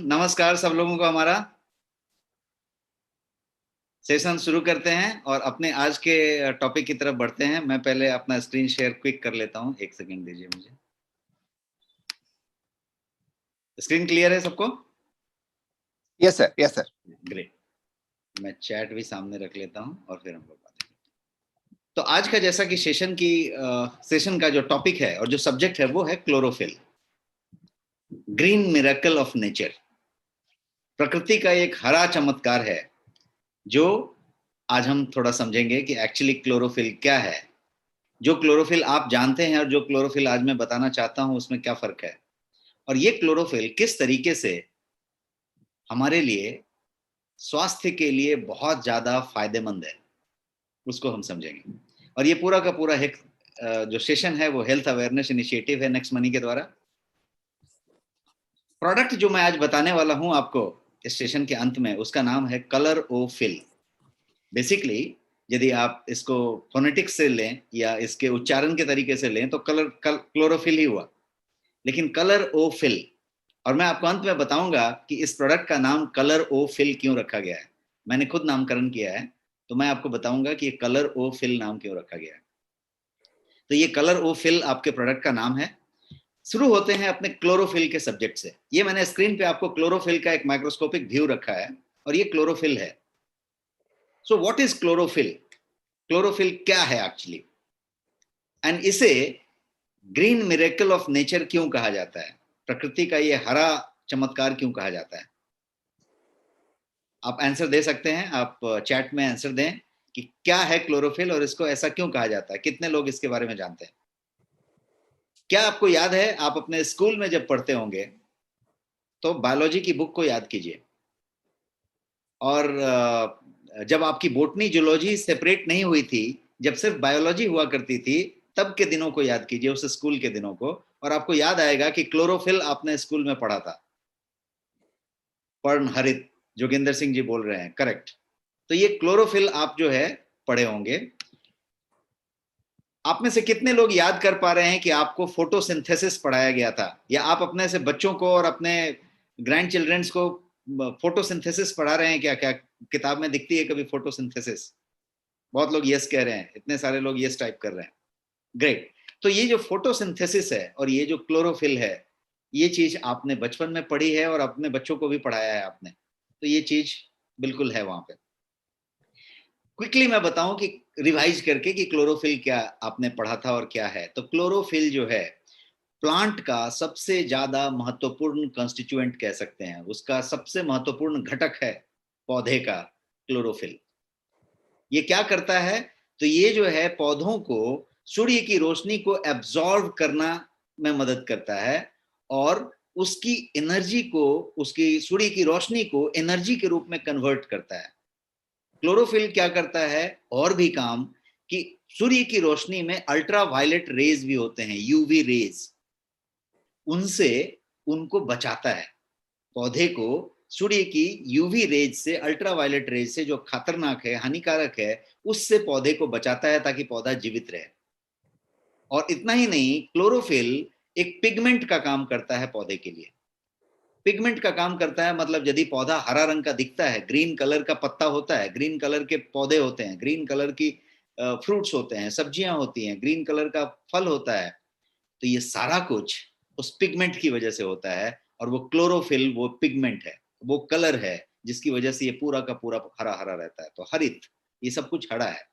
नमस्कार सब लोगों को। हमारा सेशन शुरू करते हैं और अपने आज के टॉपिक की तरफ बढ़ते हैं। मैं पहले अपना स्क्रीन शेयर क्विक कर लेता हूं, एक सेकंड दीजिए मुझे। स्क्रीन क्लियर है सबको? Yes sir, yes sir. Great. मैं चैट भी सामने रख लेता हूं और फिर हम लोग बात करेंगे। तो आज का जैसा कि सेशन का जो टॉपिक है और जो सब्जेक्ट है वो है chlorophyll, green miracle of nature. प्रकृति का एक हरा चमत्कार है जो आज हम थोड़ा समझेंगे कि एक्चुअली क्लोरोफिल क्या है। जो क्लोरोफिल आप जानते हैं और जो क्लोरोफिल आज मैं बताना चाहता हूं उसमें क्या फर्क है, और ये क्लोरोफिल किस तरीके से हमारे लिए स्वास्थ्य के लिए बहुत ज्यादा फायदेमंद है, उसको हम समझेंगे। और ये पूरा का पूरा एक जो सेशन है वो हेल्थ अवेयरनेस इनिशिएटिव है नेक्स्ट मनी के द्वारा। प्रोडक्ट जो मैं आज बताने वाला हूं आपको इस सेशन के अंत में, उसका नाम है कलर ओ फिल। बेसिकली यदि आप इसको फोनेटिक्स से लें या इसके उच्चारण के तरीके से लें तो क्लोरोफिल ही हुआ, लेकिन कलर ओ फिल। और मैं आपको अंत में बताऊंगा कि इस प्रोडक्ट का नाम कलर ओ फिल क्यों रखा गया है। मैंने खुद नामकरण किया है, तो मैं आपको बताऊंगा कि ये कलर ओ फिल नाम क्यों रखा गया है। तो ये कलर ओ फिल आपके प्रोडक्ट का नाम है। शुरू होते हैं अपने क्लोरोफिल के सब्जेक्ट से। ये मैंने स्क्रीन पे आपको क्लोरोफिल का एक माइक्रोस्कोपिक व्यू रखा है और ये क्लोरोफिल है। So what is chlorophyll? Chlorophyll क्या है एक्चुअली, एंड इसे ग्रीन मिरेकल ऑफ नेचर क्यों कहा जाता है, प्रकृति का ये हरा चमत्कार क्यों कहा जाता है? आप आंसर दे सकते हैं, आप चैट में आंसर दें कि क्या है क्लोरोफिल और इसको ऐसा क्यों कहा जाता है। कितने लोग इसके बारे में जानते हैं? क्या आपको याद है, आप अपने स्कूल में जब पढ़ते होंगे तो बायोलॉजी की बुक को याद कीजिए, और जब आपकी बोटनी जूलॉजी सेपरेट नहीं हुई थी, जब सिर्फ बायोलॉजी हुआ करती थी, तब के दिनों को याद कीजिए, उस स्कूल के दिनों को, और आपको याद आएगा कि क्लोरोफिल आपने स्कूल में पढ़ा था। पर्णहरित, जोगिंदर सिंह जी बोल रहे हैं, करेक्ट। तो ये क्लोरोफिल आप जो है पढ़े होंगे। आप में से कितने लोग याद कर पा रहे हैं कि आपको फोटोसिंथेसिस पढ़ाया गया था, या आप अपने से बच्चों को और अपने ग्रैंड चिल्ड्रंस को फोटोसिंथेसिस पढ़ा रहे हैं? क्या क्या किताब में दिखती है कभी फोटोसिंथेसिस? बहुत लोग यस कह रहे हैं, इतने सारे लोग यस टाइप कर रहे हैं, ग्रेट। तो ये जो फोटोसिंथेसिस है और ये जो क्लोरोफिल है, ये चीज आपने बचपन में पढ़ी है और अपने बच्चों को भी पढ़ाया है आपने, तो ये चीज बिल्कुल है वहां पे। क्विकली मैं बताऊं कि रिवाइज करके कि क्लोरोफिल क्या आपने पढ़ा था और क्या है। तो क्लोरोफिल जो है प्लांट का सबसे ज्यादा महत्वपूर्ण कंस्टिट्यूएंट कह सकते हैं, उसका सबसे महत्वपूर्ण घटक है पौधे का क्लोरोफिल। ये क्या करता है? तो ये जो है पौधों को सूर्य की रोशनी को एब्जॉर्ब करना में मदद करता है और उसकी एनर्जी को, उसकी सूर्य की रोशनी को एनर्जी के रूप में कन्वर्ट करता है। क्लोरोफिल क्या करता है और भी काम, कि सूर्य की रोशनी में अल्ट्रा वायलेट रेज भी होते हैं, यूवी रेज, उनसे उनको बचाता है। पौधे को सूर्य की यूवी रेज से, अल्ट्रा वायलेट रेज से, जो खतरनाक है, हानिकारक है, उससे पौधे को बचाता है ताकि पौधा जीवित रहे। और इतना ही नहीं, क्लोरोफिल एक पिगमेंट का काम करता है पौधे के लिए। पिगमेंट का काम करता है मतलब यदि पौधा हरा रंग का दिखता है, ग्रीन कलर का पत्ता होता है, ग्रीन कलर के पौधे होते हैं, ग्रीन कलर की फ्रूट्स होते हैं, सब्जियां होती हैं, ग्रीन कलर का फल होता है, तो ये सारा कुछ उस पिगमेंट की वजह से होता है। और वो क्लोरोफिल वो पिगमेंट है, वो कलर है जिसकी वजह से ये पूरा का पूरा हरा हरा रहता है। तो हरित, ये सब कुछ हरा है।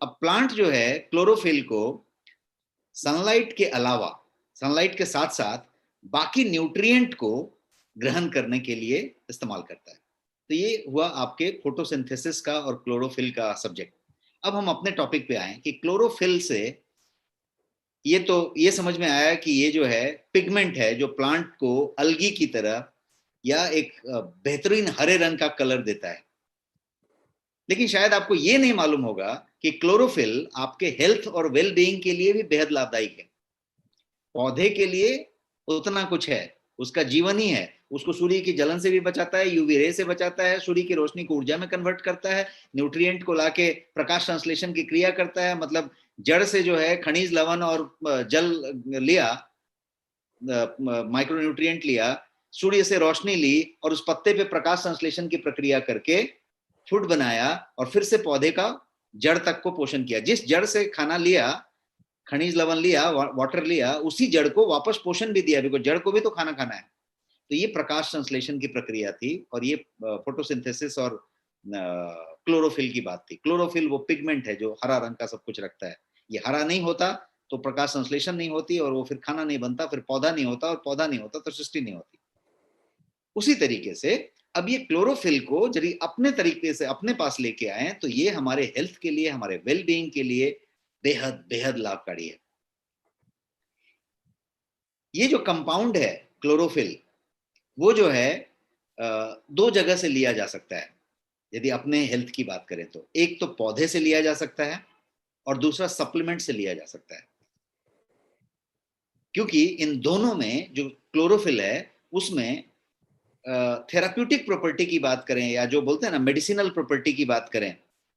अब प्लांट जो है क्लोरोफिल को सनलाइट के अलावा, सनलाइट के साथ साथ बाकी न्यूट्रिएंट को ग्रहण करने के लिए इस्तेमाल करता है। तो ये हुआ आपके फोटोसिंथेसिस का और क्लोरोफिल का सब्जेक्ट। अब हम अपने टॉपिक पे आए कि क्लोरोफिल से ये समझ में आया कि ये जो है पिगमेंट है जो प्लांट को अलगी की तरह या एक बेहतरीन हरे रंग का कलर देता है। लेकिन शायद आपको ये नहीं मालूम होगा कि क्लोरोफिल आपके हेल्थ और वेल बीइंग के लिए भी बेहद लाभदायक है। पौधे के लिए उतना कुछ है, उसका जीवन ही है। उसको सूर्य की जलन से भी बचाता है, यूवी रे से बचाता है, सूर्य की रोशनी को ऊर्जा में कन्वर्ट करता है, न्यूट्रिएंट को लाके प्रकाश संश्लेषण की क्रिया करता है, मतलब जड़ से जो है खनिज लवण और जल लिया, माइक्रो न्यूट्रिएंट लिया, सूर्य से रोशनी ली और उस पत्ते पे प्रकाश संश्लेषण की प्रक्रिया करके फूड बनाया और फिर से पौधे का जड़ तक को पोषण किया। जिस जड़ से खाना लिया, खनिज लवण लिया, वाटर लिया, उसी जड़ को वापस पोषण भी दिया, बिकॉज जड़ को भी तो खाना खाना है। तो ये प्रकाश संश्लेषण की प्रक्रिया थी और ये फोटोसिंथेसिस और क्लोरोफिल की बात थी। क्लोरोफिल वो पिगमेंट है जो हरा रंग का सब कुछ रखता है। ये हरा नहीं होता तो प्रकाश संश्लेषण नहीं होती और वो फिर खाना नहीं बनता, फिर पौधा नहीं होता, और पौधा नहीं होता तो सृष्टि नहीं होती। उसी तरीके से अब ये क्लोरोफिल को यदि अपने तरीके से अपने पास लेके आए तो ये हमारे हेल्थ के लिए, हमारे वेलबींग के लिए बेहद बेहद लाभकारी है। ये जो कंपाउंड है क्लोरोफिल, वो जो है दो जगह से लिया जा सकता है यदि अपने हेल्थ की बात करें तो। एक तो पौधे से लिया जा सकता है और दूसरा सप्लीमेंट से लिया जा सकता है, क्योंकि इन दोनों में जो क्लोरोफिल है उसमें थेराप्यूटिक प्रॉपर्टी की बात करें या जो बोलते हैं ना मेडिसिनल प्रॉपर्टी की बात करें,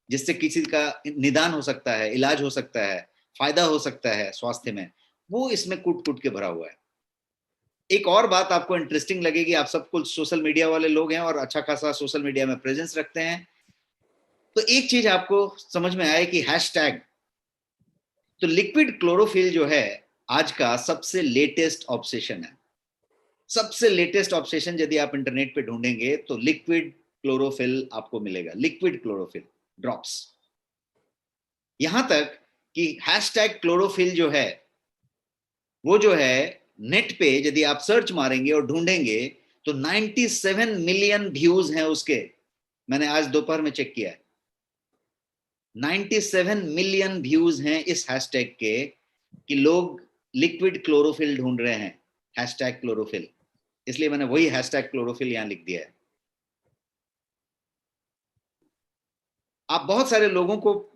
जिससे किसी का निदान हो सकता है, इलाज हो सकता है, फायदा हो सकता है स्वास्थ्य में, वो इसमें कूट कूट के भरा हुआ है। एक और बात आपको इंटरेस्टिंग लगेगी, आप सब कुछ सोशल मीडिया वाले लोग हैं और अच्छा खासा सोशल मीडिया में प्रेजेंस रखते हैं, तो एक चीज आपको समझ में आए कि हैशटैग, तो लिक्विड क्लोरोफिल जो है आज का सबसे लेटेस्ट ऑब्सेशन है। सबसे लेटेस्ट ऑब्सेशन यदि आप इंटरनेट पे ढूंढेंगे तो लिक्विड क्लोरोफिल आपको मिलेगा, लिक्विड क्लोरोफिल ड्रॉप्स। यहां तक कि हैशटैग क्लोरोफिल जो है वो जो है नेट पे यदि आप सर्च मारेंगे और ढूंढेंगे तो 97 मिलियन व्यूज हैं उसके। मैंने आज दोपहर में चेक किया है, 97 मिलियन व्यूज हैं इस हैशटैग के कि लोग लिक्विड क्लोरोफिल ढूंढ रहे हैं, हैशटैग क्लोरोफिल। इसलिए मैंने वही हैशटैग क्लोरोफिल यहां लिख दिया है। आप बहुत सारे लोगों को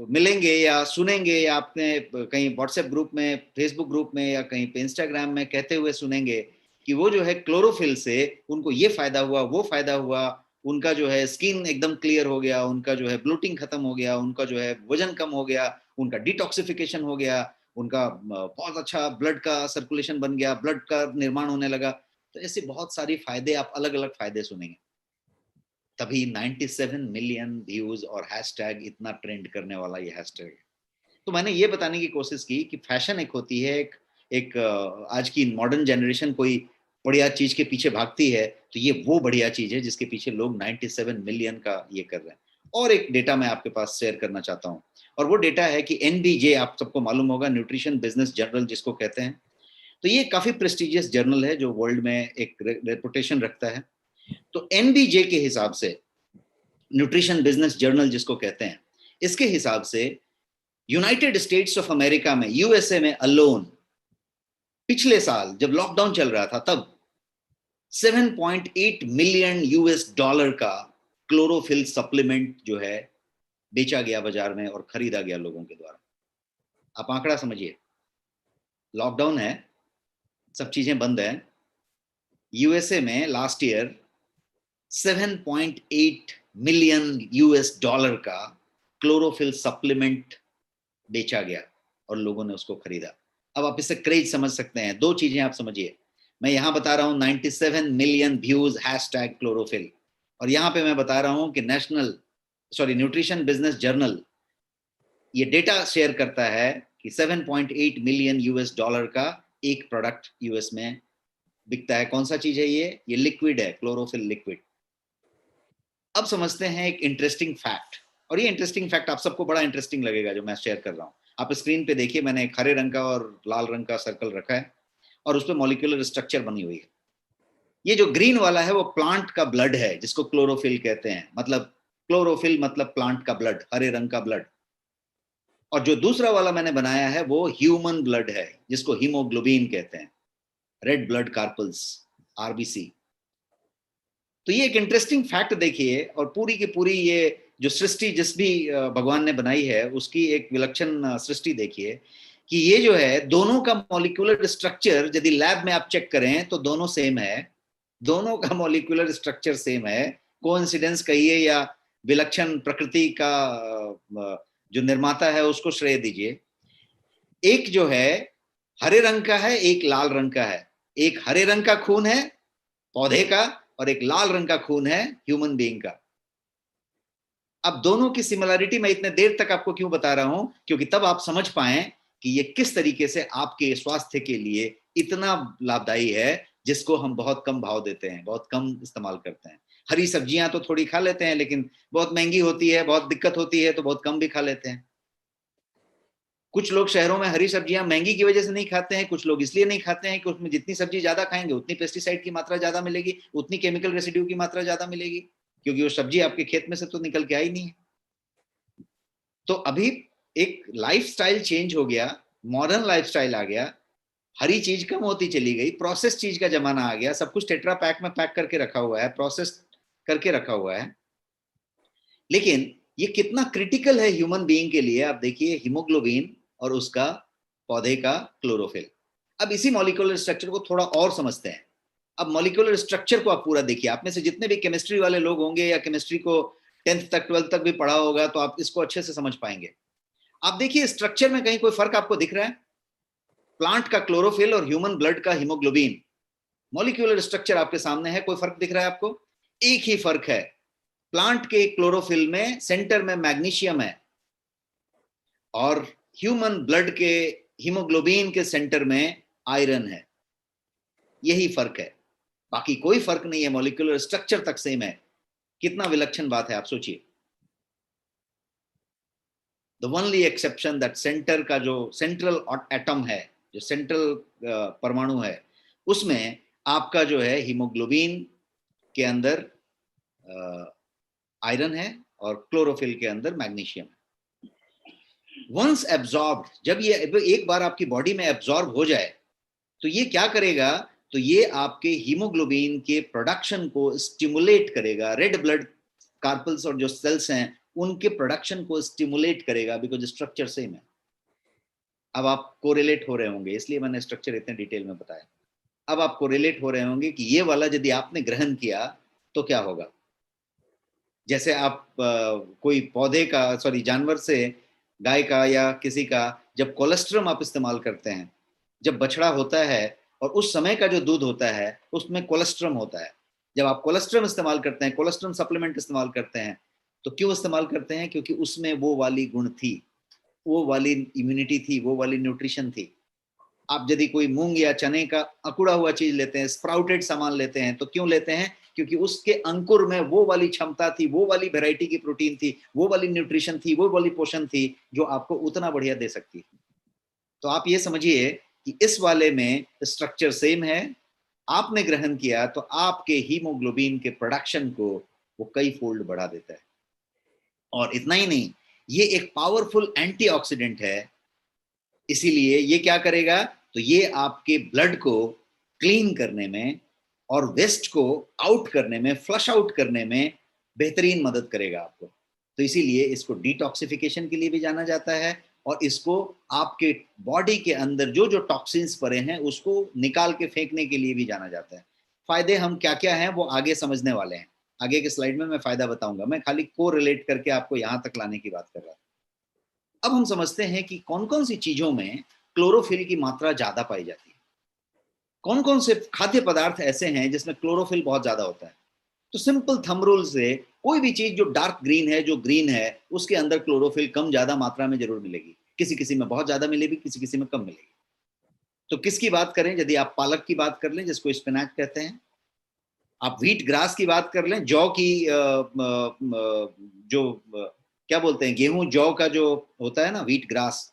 मिलेंगे या सुनेंगे या आपने कहीं व्हाट्सएप ग्रुप में, फेसबुक ग्रुप में या कहीं पे इंस्टाग्राम में कहते हुए सुनेंगे कि वो जो है क्लोरोफिल से उनको ये फायदा हुआ, वो फायदा हुआ, उनका जो है स्किन एकदम क्लियर हो गया, उनका जो है ब्लोटिंग खत्म हो गया, उनका जो है वजन कम हो गया, उनका डिटॉक्सिफिकेशन हो गया, उनका बहुत अच्छा ब्लड का सर्कुलेशन बन गया, ब्लड का निर्माण होने लगा। तो ऐसे बहुत सारी फायदे, आप अलग अलग फायदे सुनेंगे। तभी 97 मिलियन व्यूज और हैशटैग, इतना ट्रेंड करने वाला ये हैशटैग है। तो मैंने ये बताने की कोशिश की कि फैशन एक होती है, एक आज की मॉडर्न जनरेशन कोई बढ़िया चीज के पीछे भागती है, तो ये वो बढ़िया चीज है जिसके पीछे लोग 97 मिलियन का ये कर रहे हैं। और एक डेटा मैं आपके पास शेयर करना चाहता हूँ, और वो डेटा है कि एनबीजे, आप सबको मालूम होगा, न्यूट्रिशन बिजनेस जर्नल जिसको कहते हैं, तो ये काफी प्रेस्टिजियस जर्नल है जो वर्ल्ड में एक रेपुटेशन रखता है। तो एनबीजे के हिसाब से, न्यूट्रिशन बिजनेस जर्नल जिसको कहते हैं, इसके हिसाब से यूनाइटेड स्टेट्स ऑफ अमेरिका में, यूएसए में अलोन, पिछले साल जब लॉकडाउन चल रहा था तब 7.8 मिलियन यूएस डॉलर का क्लोरोफिल सप्लीमेंट जो है बेचा गया बाजार में और खरीदा गया लोगों के द्वारा। आप आंकड़ा समझिए, लॉकडाउन है, सब चीजें बंद है, यूएसए में last year 7.8 million US dollar का क्लोरोफिल सप्लीमेंट बेचा गया और लोगों ने उसको खरीदा। अब आप इससे क्रेज समझ सकते हैं। दो चीजें आप समझिए, मैं यहां बता रहा हूं 97 मिलियन व्यूज हैशटैग क्लोरोफिल, और यहां पे मैं बता रहा हूं कि न्यूट्रिशन बिजनेस जर्नल ये डेटा शेयर करता है कि 7.8 मिलियन यूएस डॉलर का एक प्रोडक्ट यूएस में बिकता है। कौन सा चीज है ये लिक्विड है, क्लोरोफिल लिक्विड। अब समझते हैं एक इंटरेस्टिंग फैक्ट, और ये इंटरेस्टिंग फैक्ट आप सबको बड़ा इंटरेस्टिंग लगेगा जो मैं शेयर कर रहा हूं। आप स्क्रीन पे देखिए, मैंने एक हरे रंग का और लाल रंग का सर्कल रखा है और उस पर मॉलिक्यूलर स्ट्रक्चर बनी हुई है। ये जो ग्रीन वाला है वो प्लांट का ब्लड है जिसको क्लोरोफिल कहते हैं, मतलब क्लोरोफिल मतलब प्लांट का ब्लड, हरे रंग का ब्लड। और जो दूसरा वाला मैंने बनाया है वो ह्यूमन ब्लड है जिसको हीमोग्लोबिन कहते हैं, रेड ब्लड कार्पल्स, आरबीसी। तो ये एक इंटरेस्टिंग फैक्ट देखिए, और पूरी की पूरी ये जो सृष्टि जिस भी भगवान ने बनाई है उसकी एक विलक्षण सृष्टि देखिए कि ये जो है दोनों का मॉलिक्यूलर स्ट्रक्चर यदि लैब में आप चेक करें तो दोनों सेम है, दोनों का मॉलिक्यूलर स्ट्रक्चर सेम है। कोइंसिडेंस कहिए या विलक्षण प्रकृति का जो निर्माता है उसको श्रेय दीजिए। एक जो है हरे रंग का है, एक लाल रंग का है, एक हरे रंग का खून है पौधे का और एक लाल रंग का खून है ह्यूमन बीइंग का। अब दोनों की सिमिलरिटी मैं इतने देर तक आपको क्यों बता रहा हूं, क्योंकि तब आप समझ पाए कि ये किस तरीके से आपके स्वास्थ्य के लिए इतना लाभदायी है, जिसको हम बहुत कम भाव देते हैं, बहुत कम इस्तेमाल करते हैं। हरी सब्जियां तो थोड़ी खा लेते हैं, लेकिन बहुत महंगी होती है, बहुत दिक्कत होती है, तो बहुत कम भी खा लेते हैं। कुछ लोग शहरों में हरी सब्जियां महंगी की वजह से नहीं खाते हैं, कुछ लोग इसलिए नहीं खाते हैं कि उसमें जितनी सब्जी ज्यादा खाएंगे उतनी पेस्टिसाइड की मात्रा ज्यादा मिलेगी, उतनी केमिकल रेसिड्यू की मात्रा ज्यादा मिलेगी, क्योंकि वो सब्जी आपके खेत में से तो निकल के आई नहीं है। तो अभी एक लाइफस्टाइल चेंज हो गया, मॉडर्न लाइफस्टाइल आ गया, हरी चीज कम होती चली गई, प्रोसेस चीज का जमाना आ गया, सब कुछ टेट्रा पैक में पैक करके रखा हुआ है, प्रोसेस करके रखा हुआ है। लेकिन ये कितना क्रिटिकल है ह्यूमन बीइंग के लिए, आप देखिए हीमोग्लोबिन और उसका पौधे का क्लोरोफिल। अब इसी मॉलिक्यूलर स्ट्रक्चर को थोड़ा और समझते हैं। अब मॉलिक्यूलर स्ट्रक्चर को आप पूरा देखिए, आप में से जितने भी केमिस्ट्री वाले लोग होंगे या केमिस्ट्री को 10th तक 12th तक भी पढ़ा होगा, तो आप इसको अच्छे से समझ पाएंगे। आप देखिए स्ट्रक्चर में कहीं कोई फर्क आपको दिख रहा है? प्लांट का क्लोरोफिल और ह्यूमन ब्लड का हीमोग्लोबिन, मॉलिक्यूलर स्ट्रक्चर आपके सामने है, कोई फर्क दिख रहा है आपको? एक ही फर्क है, प्लांट के क्लोरोफिल में सेंटर में मैग्नीशियम है और ह्यूमन ब्लड के हीमोग्लोबिन के सेंटर में आयरन है। यही फर्क है, बाकी कोई फर्क नहीं है, मॉलिक्यूलर स्ट्रक्चर तक सेम है। कितना विलक्षण बात है, आप सोचिए। The only exception that centre का जो सेंट्रल एटम है, जो सेंट्रल परमाणु है, उसमें आपका जो है हीमोग्लोबिन के अंदर आयरन है और क्लोरोफिल के अंदर मैग्नीशियम है। वंस एब्जॉर्ब्ड, जब ये एक बार आपकी बॉडी में एब्जॉर्ब हो जाए, तो ये क्या करेगा, तो ये आपके हीमोग्लोबिन के प्रोडक्शन को स्टिमुलेट करेगा, रेड ब्लड कार्पल्स और जो सेल्स हैं उनके प्रोडक्शन को स्टिमुलेट करेगा, बिकॉज स्ट्रक्चर सेम है। अब आप कोरिलेट हो रहे होंगे, इसलिए मैंने स्ट्रक्चर इतने डिटेल में बताया। अब आप कोरिलेट हो रहे होंगे कि ये वाला यदि आपने ग्रहण किया तो क्या होगा। जैसे आप कोई पौधे का, सॉरी जानवर से, गाय का या किसी का, जब कोलेस्ट्रम आप इस्तेमाल करते हैं, जब बछड़ा होता है और उस समय का जो दूध होता है उसमें कोलेस्ट्रम होता है। जब आप कोलेस्ट्रम इस्तेमाल करते हैं, कोलेस्ट्रम सप्लीमेंट इस्तेमाल करते हैं, तो क्यों इस्तेमाल करते हैं? क्योंकि उसमें वो वाली गुण थी, वो वाली इम्यूनिटी थी, वो वाली न्यूट्रिशन थी। आप यदि कोई मूंग या चने का अकुड़ा हुआ चीज लेते हैं, स्प्राउटेड सामान लेते हैं, तो क्यों लेते हैं? क्योंकि उसके अंकुर में वो वाली क्षमता थी, वो वाली वैरायटी की प्रोटीन थी, वो वाली न्यूट्रिशन थी, वो वाली पोषण थी जो आपको उतना बढ़िया दे सकती है। तो आप ये समझिए कि इस वाले में स्ट्रक्चर सेम है, आपने ग्रहण किया तो आपके हीमोग्लोबिन के प्रोडक्शन को वो कई फोल्ड बढ़ा देता है। और इतना ही नहीं, ये एक पावरफुल एंटीऑक्सीडेंट है, इसीलिए ये क्या करेगा, तो ये आपके ब्लड को क्लीन करने में और वेस्ट को आउट करने में, फ्लश आउट करने में बेहतरीन मदद करेगा आपको। तो इसीलिए इसको डिटॉक्सिफिकेशन के लिए भी जाना जाता है, और इसको आपके बॉडी के अंदर जो जो टॉक्सिन्स पड़े हैं उसको निकाल के फेंकने के लिए भी जाना जाता है। फायदे हम क्या क्या हैं वो आगे समझने वाले हैं, आगे के स्लाइड में मैं फायदा बताऊंगा। मैं खाली को रिलेट करके आपको यहां तक लाने की बात कर रहा था। अब हम समझते हैं कि कौन कौन सी चीजों में क्लोरोफिल की मात्रा ज्यादा पाई जाती है, कौन कौन से खाद्य पदार्थ ऐसे हैं जिसमें क्लोरोफिल बहुत ज्यादा होता है। तो सिंपल थंब रूल से कोई भी चीज जो डार्क ग्रीन है, जो ग्रीन है, उसके अंदर क्लोरोफिल कम ज्यादा मात्रा में जरूर मिलेगी, किसी किसी में बहुत ज्यादा मिलेगी, किसी किसी में कम मिलेगी। तो किसकी बात करें, यदि आप पालक की बात कर लें जिसको स्पिनाच कहते हैं, आप व्हीट ग्रास की बात कर लें, जौ की जो क्या बोलते हैं, गेहूं जौ का जो होता है ना, व्हीट ग्रास,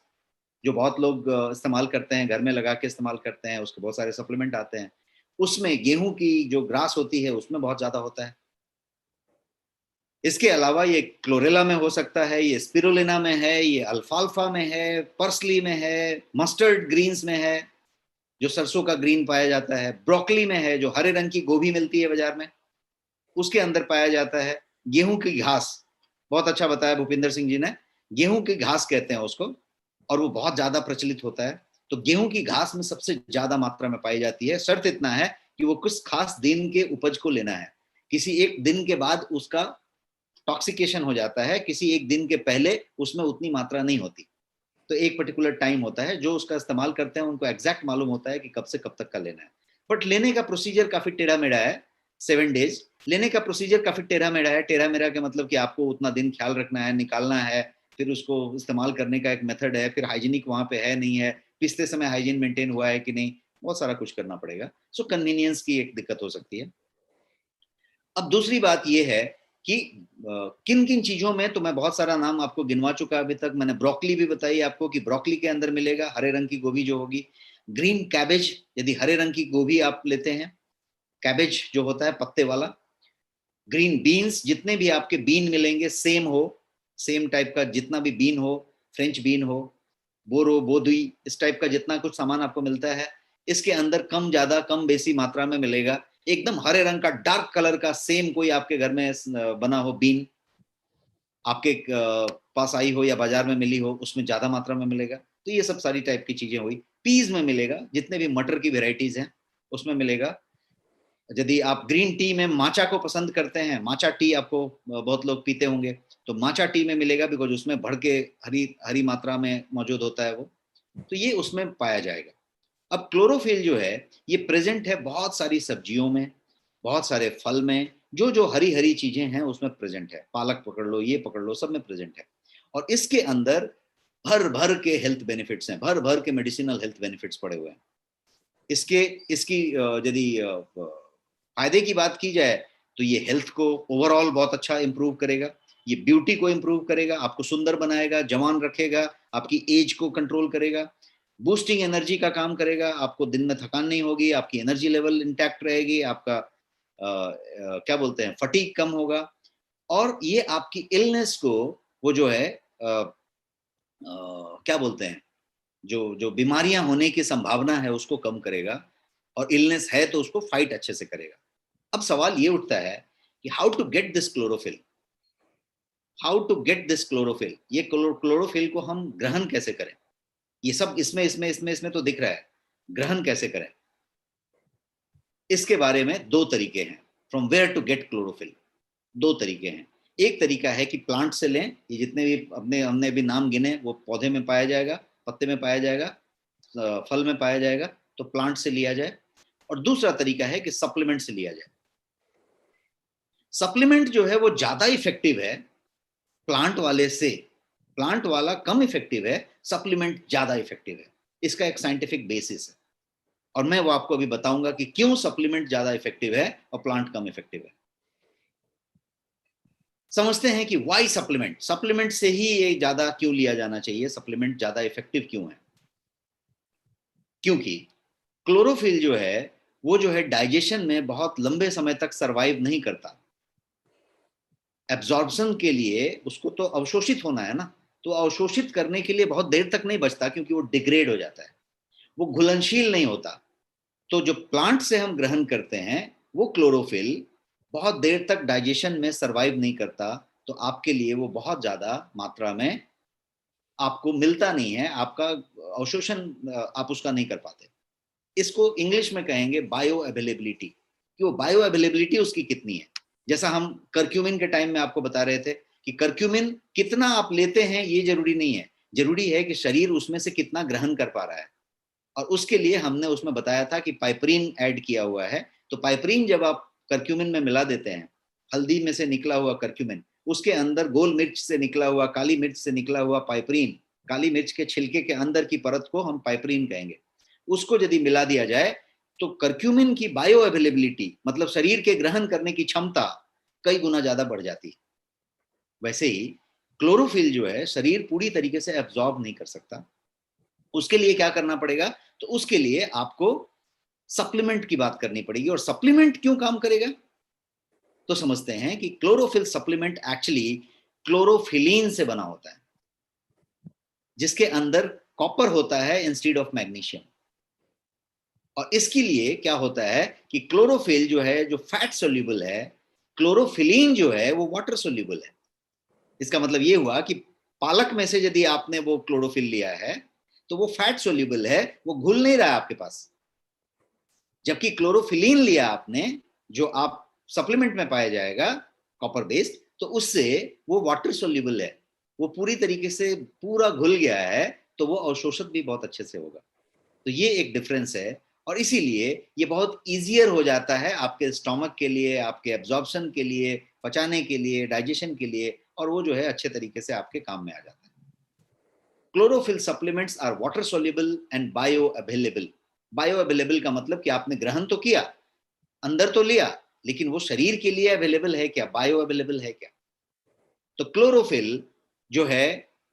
जो बहुत लोग इस्तेमाल करते हैं, घर में लगा के इस्तेमाल करते हैं, उसके बहुत सारे सप्लीमेंट आते हैं, उसमें गेहूं की जो ग्रास होती है उसमें बहुत ज्यादा होता है। इसके अलावा ये क्लोरेला में हो सकता है, ये स्पिरुलिना में है, ये अल्फाल्फा में है, पर्सली में है, मस्टर्ड ग्रीन्स में है जो सरसों का ग्रीन पाया जाता है, ब्रोकली में है जो हरे रंग की गोभी मिलती है बाजार में, उसके अंदर पाया जाता है। गेहूं की घास, बहुत अच्छा बताया भूपिंदर सिंह जी ने, गेहूं की घास कहते हैं उसको, और वो बहुत ज्यादा प्रचलित होता है। तो गेहूं की घास में सबसे ज्यादा मात्रा में पाई जाती है। शर्त इतना है कि वो कुछ खास दिन के उपज को लेना है, किसी एक दिन के बाद उसका टॉक्सिकेशन हो जाता है, किसी एक दिन के पहले उसमें उतनी मात्रा नहीं होती। तो एक पर्टिकुलर टाइम होता है, जो उसका इस्तेमाल करते हैं उनको एग्जैक्ट मालूम होता है कि कब से कब तक का लेना है। बट लेने का प्रोसीजर काफी टेढ़ा मेढ़ा है। 7 डेज लेने का प्रोसीजर काफी टेढ़ा मेढ़ा है। टेढ़ा मेढ़ा का मतलब कि आपको उतना दिन ख्याल रखना है, निकालना है, फिर उसको इस्तेमाल करने का एक मेथड है, फिर हाइजीनिक वहां पे है नहीं है, पिसते समय हाइजीन मेंटेन हुआ है कि नहीं, बहुत सारा कुछ करना पड़ेगा। सो कन्वीनियंस की एक दिक्कत हो सकती है। अब दूसरी बात यह है कि किन किन चीजों में, तो मैं बहुत सारा नाम आपको गिनवा चुका अभी तक। मैंने ब्रोकली भी बताई आपको कि ब्रोकली के अंदर मिलेगा हरे रंग की गोभी जो होगी। ग्रीन कैबेज, यदि हरे रंग की गोभी आप लेते हैं, कैबेज जो होता है पत्ते वाला। ग्रीन बीन्स, जितने भी आपके बीन मिलेंगे सेम हो, सेम टाइप का जितना भी बीन हो, फ्रेंच बीन हो, बोरो बोदुई, इस टाइप का जितना कुछ सामान आपको मिलता है, इसके अंदर कम ज्यादा कम बेसी मात्रा में मिलेगा। एकदम हरे रंग का डार्क कलर का सेम कोई आपके घर में बना हो बीन, आपके पास आई हो या बाजार में मिली हो, उसमें ज्यादा मात्रा में मिलेगा। तो ये सब सारी टाइप की चीजें हुई। पीज में मिलेगा, जितने भी मटर की वेराइटीज हैं उसमें मिलेगा। यदि आप ग्रीन टी में माचा को पसंद करते हैं, माचा टी आपको बहुत लोग पीते होंगे, तो माचा टी में मिलेगा, बिकॉज उसमें भर के हरी हरी मात्रा में मौजूद होता है वो, तो ये उसमें पाया जाएगा। अब क्लोरोफिल जो है ये प्रेजेंट है बहुत सारी सब्जियों में, बहुत सारे फल में, जो जो हरी हरी चीजें हैं उसमें प्रेजेंट है। पालक पकड़ लो, ये पकड़ लो, सब में प्रेजेंट है। और इसके अंदर भर भर के हेल्थ बेनिफिट्स हैं, भर भर के मेडिसिनल हेल्थ बेनिफिट्स पड़े हुए हैं। इसके इसकी यदि फायदे की बात की जाए तो ये हेल्थ को ओवरऑल बहुत अच्छा इंप्रूव करेगा, ये ब्यूटी को इंप्रूव करेगा, आपको सुंदर बनाएगा, जवान रखेगा, आपकी एज को कंट्रोल करेगा, बूस्टिंग एनर्जी का काम करेगा, आपको दिन में थकान नहीं होगी, आपकी एनर्जी लेवल इंटैक्ट रहेगी, आपका क्या बोलते हैं फटीग कम होगा, और ये आपकी इलनेस को, वो जो है क्या बोलते हैं, जो जो बीमारियां होने की संभावना है उसको कम करेगा, और इलनेस है तो उसको फाइट अच्छे से करेगा। अब सवाल ये उठता है कि how to get this chlorophyll, how to get this chlorophyll, ये क्लोरोफिल को हम ग्रहण कैसे करें। ये सब इसमें इसमें इसमें इसमें तो दिख रहा है, ग्रहण कैसे करें, इसके बारे में दो तरीके हैं। From where to get chlorophyll, दो तरीके हैं। एक तरीका है कि प्लांट से लें, ये जितने भी अपने हमने भी नाम गिने वो पौधे में पाया जाएगा, पत्ते में पाया जाएगा, फल में पाया जाएगा, तो प्लांट से लिया जाए। और दूसरा तरीका है कि सप्लीमेंट से लिया जाए। सप्लीमेंट जो है वो ज्यादा इफेक्टिव है प्लांट वाले से, प्लांट वाला कम इफेक्टिव है, सप्लीमेंट ज्यादा इफेक्टिव है। इसका एक साइंटिफिक बेसिस है, और मैं वो आपको अभी बताऊंगा कि क्यों सप्लीमेंट ज्यादा इफेक्टिव है और प्लांट कम इफेक्टिव है। समझते हैं कि वाई सप्लीमेंट, सप्लीमेंट से ही ये ज्यादा क्यों लिया जाना चाहिए, सप्लीमेंट ज्यादा इफेक्टिव क्यों है। क्योंकि क्लोरोफिल जो है वो जो है डाइजेशन में बहुत लंबे समय तक सरवाइव नहीं करता। एब्जॉर्प्शन के लिए उसको तो अवशोषित होना है ना, तो अवशोषित करने के लिए बहुत देर तक नहीं बचता, क्योंकि वो डिग्रेड हो जाता है, वो घुलनशील नहीं होता। तो जो प्लांट से हम ग्रहण करते हैं वो क्लोरोफिल बहुत देर तक डाइजेशन में सरवाइव नहीं करता, तो आपके लिए वो बहुत ज्यादा मात्रा में आपको मिलता नहीं है, आपका अवशोषण आप उसका नहीं कर पाते। इसको इंग्लिश में कहेंगे बायो अवेलेबिलिटी, कि वो बायो अवेलेबिलिटी उसकी कितनी है। जैसा हम करक्यूमिन के टाइम में आपको बता रहे थे कि करक्यूमिन कितना आप लेते हैं ये जरूरी नहीं है, जरूरी है कि शरीर उसमें से कितना ग्रहण कर पा रहा है। और उसके लिए हमने उसमें बताया था कि पाइपरीन ऐड किया हुआ है। तो पाइपरीन जब आप करक्यूमिन में मिला देते हैं, हल्दी में से निकला हुआ करक्यूमिन, उसके अंदर गोल मिर्च से निकला हुआ, काली मिर्च से निकला हुआ पाइपरीन, काली मिर्च के छिलके के अंदर की परत को हम पाइपरीन कहेंगे, उसको यदि मिला दिया जाए तो करक्यूमिन की बायो अवेलेबिलिटी, मतलब शरीर के ग्रहण करने की क्षमता कई गुना ज्यादा बढ़ जाती है। वैसे ही क्लोरोफिल जो है शरीर पूरी तरीके से एब्जॉर्ब नहीं कर सकता। उसके लिए क्या करना पड़ेगा, तो उसके लिए आपको सप्लीमेंट की बात करनी पड़ेगी। और सप्लीमेंट क्यों काम करेगा, तो समझते हैं कि क्लोरोफिल सप्लीमेंट एक्चुअली क्लोरोफिलीन से बना होता है, जिसके अंदर कॉपर होता है इंस्टेड ऑफ मैग्नीशियम। और इसके लिए क्या होता है कि क्लोरोफिल जो है जो फैट सोल्यूबल है, क्लोरोफिलीन जो है वो वाटर सोल्यूबल है। इसका मतलब ये हुआ कि पालक में से यदि आपने वो क्लोरोफिल लिया है तो वो फैट सोल्यूबल है, वो घुल नहीं रहा है आपके पास। जबकि क्लोरोफिलीन लिया आपने, जो आप सप्लीमेंट में पाया जाएगा कॉपर बेस्ड, तो उससे वो वाटर सोल्यूबल है, वो पूरी तरीके से पूरा घुल गया है, तो वो अवशोषित भी बहुत अच्छे से होगा। तो ये एक डिफरेंस है। और इसीलिए ये बहुत ईजियर हो जाता है आपके स्टोमक के लिए, आपके एब्जॉर्प्शन के लिए, पचाने के लिए, डाइजेशन के लिए, और वो जो है अच्छे तरीके से आपके काम में आ जाता है। Chlorophyll supplements are water soluble and bioavailable. Bioavailable का मतलब कि आपने ग्रहण तो किया, अंदर तो लिया, लेकिन वो शरीर के लिए अवेलेबल है क्या, बायो अवेलेबल है क्या? तो क्लोरोफिल जो है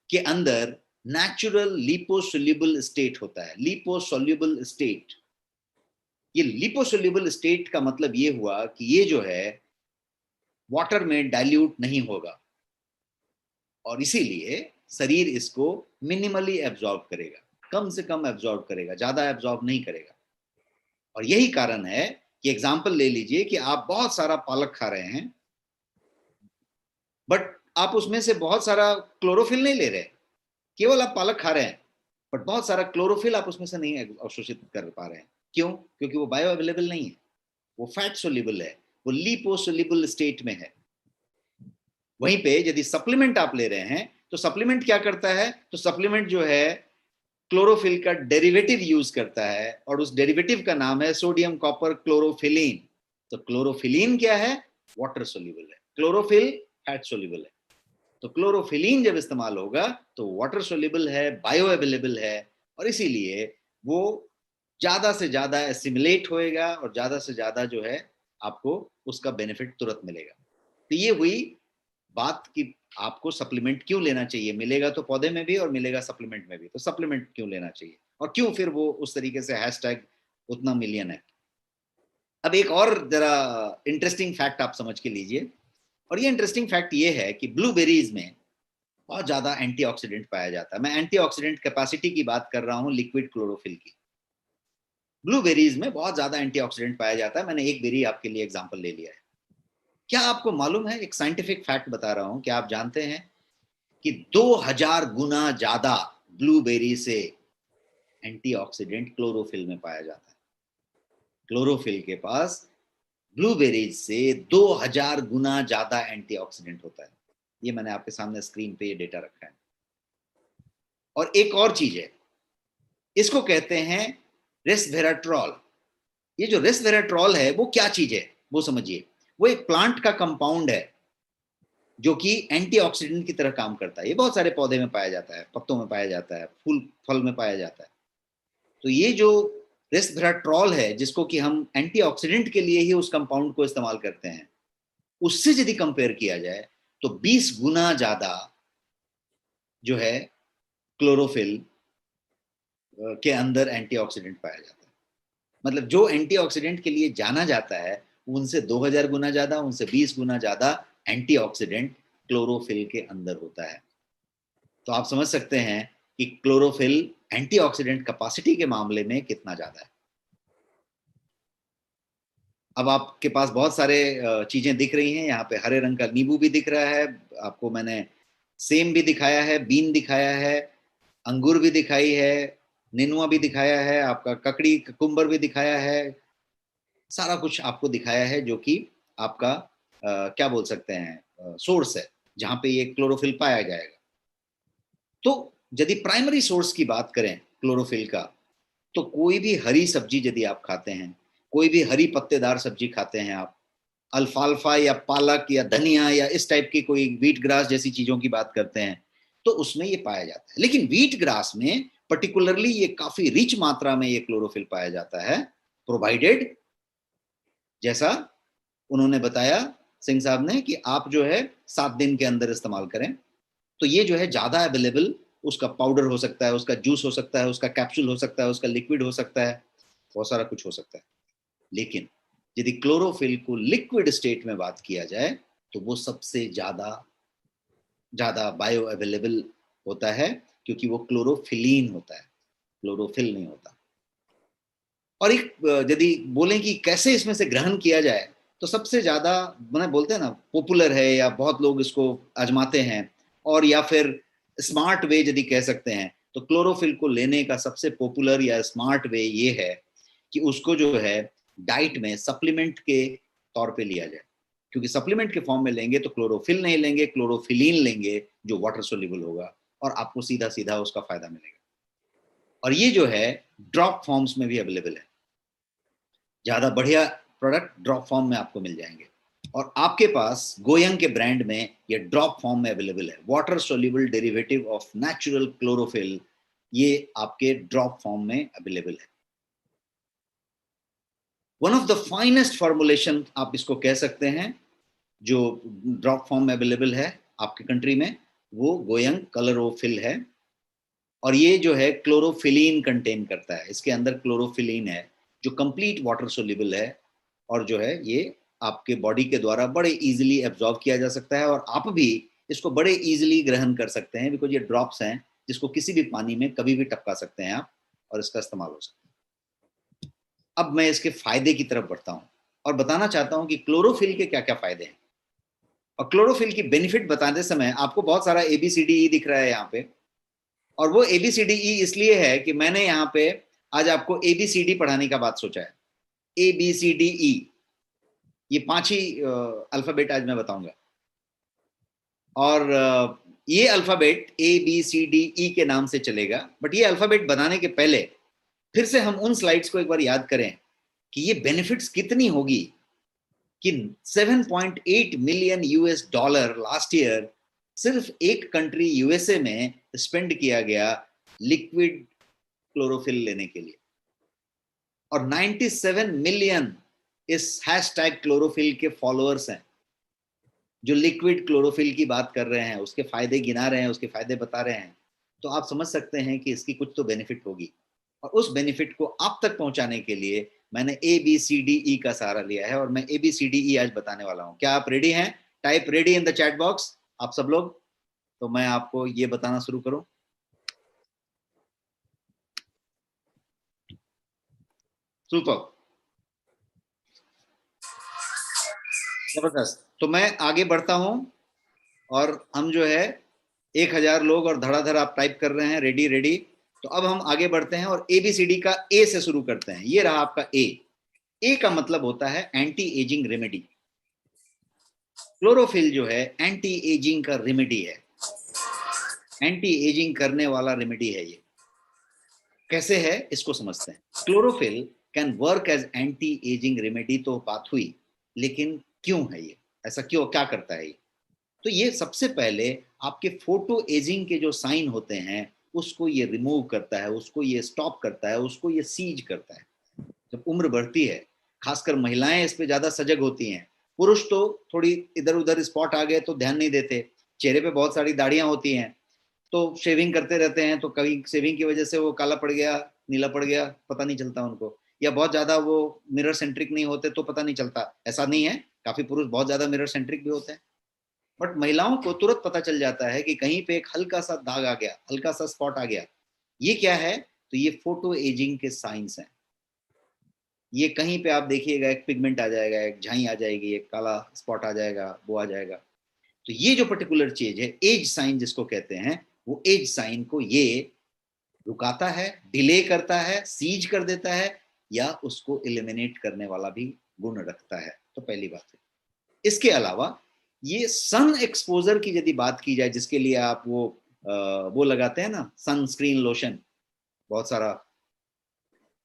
के अंदर नेचुरल लिपोसोल्यूबल स्टेट होता है। लिपोसोल्यूबल स्टेट, ये लिपोसोल्यूबल स्टेट का मतलब ये हुआ कि ये जो है वाटर में डाइल्यूट नहीं होगा, और इसीलिए शरीर इसको मिनिमली एब्जॉर्ब करेगा, कम से कम एब्जॉर्ब करेगा, ज्यादा एब्जॉर्ब नहीं करेगा। और यही कारण है कि एग्जाम्पल ले लीजिए कि आप बहुत सारा पालक खा रहे हैं, बट आप उसमें से बहुत सारा क्लोरोफिल नहीं ले रहे, केवल आप पालक खा रहे हैं, बट बहुत सारा क्लोरोफिल आप उसमें से नहीं अवशोषित कर पा रहे हैं। क्यों? क्योंकि वो बायो अवेलेबल नहीं है, वो फैट सोल्यूबल है, वो लिपोसोल्यूबल स्टेट में है। वहीं पे यदि सप्लीमेंट आप ले रहे हैं तो सप्लीमेंट क्या करता है, तो सप्लीमेंट जो है क्लोरोफिल का डेरिवेटिव यूज करता है, और उस डेरिवेटिव का नाम है सोडियम कॉपर क्लोरोफिलीन। तो क्लोरोफिलीन क्या है? वाटर सोल्यूबल है, क्लोरोफिल फैट सोल्यूबल है। तो क्लोरोफिलीन जब इस्तेमाल होगा तो वाटर सोल्यूबल है, बायो अवेलेबल है, और इसीलिए वो ज्यादा से ज्यादा एसिमिलेट होएगा और ज्यादा से ज्यादा जो है आपको उसका बेनिफिट तुरंत मिलेगा। तो ये हुई बात कि आपको सप्लीमेंट क्यों लेना चाहिए, मिलेगा तो पौधे में भी और मिलेगा सप्लीमेंट में भी, तो सप्लीमेंट क्यों लेना चाहिए और क्यों फिर वो उस तरीके से हैशटैग उतना मिलियन है। अब एक और जरा इंटरेस्टिंग फैक्ट आप समझ के लीजिए, और ये इंटरेस्टिंग फैक्ट ये है कि ब्लूबेरीज में बहुत ज्यादा एंटीऑक्सीडेंट पाया जाता है। मैं एंटीऑक्सीडेंट कैपेसिटी की बात कर रहा हूं, लिक्विड क्लोरोफिल की। ब्लूबेरीज में बहुत ज्यादा एंटीऑक्सीडेंट पाया जाता है। मैंने एक बेरी आपके लिए एग्जांपल ले लिया है। क्या आपको मालूम है, एक साइंटिफिक फैक्ट बता रहा हूं, क्या आप जानते हैं कि 2000 गुना ज्यादा ब्लूबेरी से एंटीऑक्सीडेंट क्लोरोफिल में पाया जाता है। क्लोरोफिल के पास ब्लूबेरीज से 2000 गुना ज्यादा एंटीऑक्सीडेंट होता है। ये मैंने आपके सामने स्क्रीन पे ये डेटा रखा है। और एक और चीज है, इसको कहते हैं रेसवेराट्रॉल। ये जो रेसवेराट्रॉल है वो क्या चीज है वो समझिए। वो एक प्लांट का कंपाउंड है जो कि एंटीऑक्सीडेंट की तरह काम करता है। ये बहुत सारे पौधे में पाया जाता है, पत्तों में पाया जाता है, फूल फल में पाया जाता है। तो ये जो रेसवेराट्रॉल है, जिसको कि हम एंटीऑक्सीडेंट के लिए ही उस कंपाउंड को इस्तेमाल करते हैं, उससे यदि कंपेयर किया जाए तो 20 गुना ज्यादा जो है क्लोरोफिल के अंदर एंटीऑक्सीडेंट पाया जाता है। मतलब जो एंटीऑक्सीडेंट के लिए जाना जाता है उनसे 2000 गुना ज्यादा, उनसे 20 गुना ज्यादा एंटीऑक्सीडेंट क्लोरोफिल के अंदर होता है। तो आप समझ सकते हैं कि क्लोरोफिल एंटीऑक्सीडेंट कैपेसिटी के मामले में कितना ज्यादा है। अब आपके पास बहुत सारे चीजें दिख रही हैं, यहाँ पे हरे रंग का नींबू भी दिख रहा है आपको, मैंने सेम भी दिखाया है, बीन दिखाया है, अंगूर भी दिखाई है, नेनुआ भी दिखाया है, आपका ककड़ी कुकुम्बर भी दिखाया है। सारा कुछ आपको दिखाया है जो कि आपका क्या बोल सकते हैं सोर्स है जहां पे ये क्लोरोफिल पाया जाएगा। तो यदि प्राइमरी सोर्स की बात करें क्लोरोफिल का, तो कोई भी हरी सब्जी यदि आप खाते हैं, कोई भी हरी पत्तेदार सब्जी खाते हैं आप, अल्फाल्फा या पालक या धनिया या इस टाइप की कोई व्हीट ग्रास जैसी चीजों की बात करते हैं, तो उसमें ये पाया जाता है। लेकिन व्हीट ग्रास में पर्टिकुलरली ये काफी रिच मात्रा में ये क्लोरोफिल पाया जाता है, प्रोवाइडेड जैसा उन्होंने बताया सिंह साहब ने कि आप जो है 7 दिन के अंदर इस्तेमाल करें। तो ये जो है ज्यादा अवेलेबल, उसका पाउडर हो सकता है, उसका जूस हो सकता है, उसका कैप्सूल हो सकता है, उसका लिक्विड हो सकता है, बहुत सारा कुछ हो सकता है। लेकिन यदि क्लोरोफिल को लिक्विड स्टेट में बात किया जाए तो वो सबसे ज्यादा ज्यादा बायो अवेलेबल होता है, क्योंकि वो क्लोरोफिलीन होता है, क्लोरोफिल नहीं होता। और एक यदि बोलें कि कैसे इसमें से ग्रहण किया जाए, तो सबसे ज्यादा मैंने बोलते हैं ना पॉपुलर है, या बहुत लोग इसको आजमाते हैं, और या फिर स्मार्ट वे यदि कह सकते हैं, तो क्लोरोफिल को लेने का सबसे पॉपुलर या स्मार्ट वे ये है कि उसको जो है डाइट में सप्लीमेंट के तौर पे लिया जाए। क्योंकि सप्लीमेंट के फॉर्म में लेंगे तो क्लोरोफिल नहीं लेंगे, क्लोरोफिलीन लेंगे जो वाटर सोल्यूबल होगा, और आपको सीधा सीधा उसका फायदा मिलेगा। और ये जो है ड्रॉप फॉर्म्स में भी अवेलेबल है। ज्यादा बढ़िया प्रोडक्ट ड्रॉप फॉर्म में आपको मिल जाएंगे। और आपके पास गोयंग के ब्रांड में ये ड्रॉप फॉर्म में अवेलेबल है, water soluble derivative of natural chlorophyll, ये आपके ड्रॉप फॉर्म में अवेलेबल है। One of the finest formulation आप इसको कह सकते हैं जो ड्रॉप फॉर्म में अवेलेबल है आपके कंट्री में, वो गोयंग कलरोफिल है। और ये जो है क्लोरोफिलीन कंटेन करता है, इसके अंदर क्लोरोफिलीन है जो कंप्लीट वाटर सोल्यूबल है, और जो है ये आपके बॉडी के द्वारा बड़े इजीली एब्जॉर्ब किया जा सकता है, और आप भी इसको बड़े इजीली ग्रहण कर सकते हैं, बिकॉज ये ड्रॉप्स हैं जिसको किसी भी पानी में कभी भी टपका सकते हैं आप, और इसका इस्तेमाल हो सकता है। अब मैं इसके फायदे की तरफ बढ़ता हूँ और बताना चाहता हूँ कि क्लोरोफिल के क्या क्या फायदे हैं। और क्लोरोफिल की बेनिफिट बताते समय आपको बहुत सारा ABCDE दिख रहा है यहाँ पे, और वो ABCDE इसलिए है कि मैंने यहाँ पे आज आपको ABCD पढ़ाने का बात सोचा है। ABCDE, ये 5 ही अल्फाबेट आज मैं बताऊंगा, और ये अल्फाबेट ABCDE के नाम से चलेगा। बट ये अल्फाबेट बनाने के पहले फिर से हम उन स्लाइड्स को एक बार याद करें कि ये बेनिफिट्स कितनी होगी, कि 7.8 मिलियन US$ लास्ट ईयर सिर्फ एक कंट्री USA में स्पेंड किया गया लिक्विड क्लोरोफिल लेने के लिए, और 97 मिलियन इस हैशटैग क्लोरोफिल के फॉलोअर्स हैं जो लिक्विड क्लोरोफिल की बात कर रहे हैं, उसके फायदे गिना रहे हैं, उसके फायदे बता रहे हैं। तो आप समझ सकते हैं कि इसकी कुछ तो बेनिफिट होगी, और उस बेनिफिट को आप तक पहुंचाने के लिए मैंने ABCDE का सहारा लिया है, और मैं ABCDE आज बताने वाला हूं। क्या आप रेडी हैं? Type ready in the chat box आप सब लोग, तो मैं आपको ये बताना शुरू करूं। सुपर, जबरदस्त। तो मैं आगे बढ़ता हूं, और हम जो है 1000 लोग और धड़ाधड़ आप टाइप कर रहे हैं, रेडी रेडी। तो अब हम आगे बढ़ते हैं और ABCD का A से शुरू करते हैं। ये रहा आपका A का मतलब होता है एंटी एजिंग रेमेडी। क्लोरोफिल जो है एंटी एजिंग का रेमेडी है, एंटी एजिंग करने वाला रेमेडी है। ये कैसे है इसको समझते हैं। Chlorophyll can work as anti ageing remedy, तो बात हुई, लेकिन क्यों है ये ऐसा, क्यों, क्या करता है ये? तो ये सबसे पहले आपके फोटो एजिंग के जो साइन होते हैं उसको ये रिमूव करता है, उसको ये स्टॉप करता है, उसको ये सीज करता है। जब उम्र बढ़ती है, खासकर महिलाएं इस पे ज्यादा सजग होती हैं, पुरुष तो थोड़ी इधर उधर स्पॉट आ गए तो ध्यान नहीं देते, चेहरे पे बहुत सारी दाढ़ियां होती हैं तो शेविंग करते रहते हैं, तो कभी शेविंग की वजह से वो काला पड़ गया, नीला पड़ गया, पता नहीं चलता उनको, या बहुत ज्यादा वो मिरर सेंट्रिक नहीं होते तो पता नहीं चलता। ऐसा नहीं है, काफी पुरुष बहुत ज्यादा मिरर सेंट्रिक भी होते हैं, बट महिलाओं को तुरंत पता चल जाता है कि कहीं पे एक हल्का सा दाग आ गया, हल्का सा स्पॉट आ गया। ये क्या है? तो ये फोटो एजिंग के साइंस हैं। ये कहीं पे आप देखिएगा एक पिगमेंट आ जाएगा, एक झाई आ जाएगी, एक काला स्पॉट आ जाएगा, वो आ जाएगा। तो ये जो पर्टिकुलर चीज है एज साइन जिसको कहते हैं, वो एज साइन को ये रुकाता है, डिले करता है, सीज कर देता है, या उसको एलिमिनेट करने वाला भी गुण रखता है। तो पहली बात है। इसके अलावा ये सन एक्सपोजर की यदि बात की जाए, जिसके लिए आप वो लगाते हैं ना सनस्क्रीन लोशन, बहुत सारा,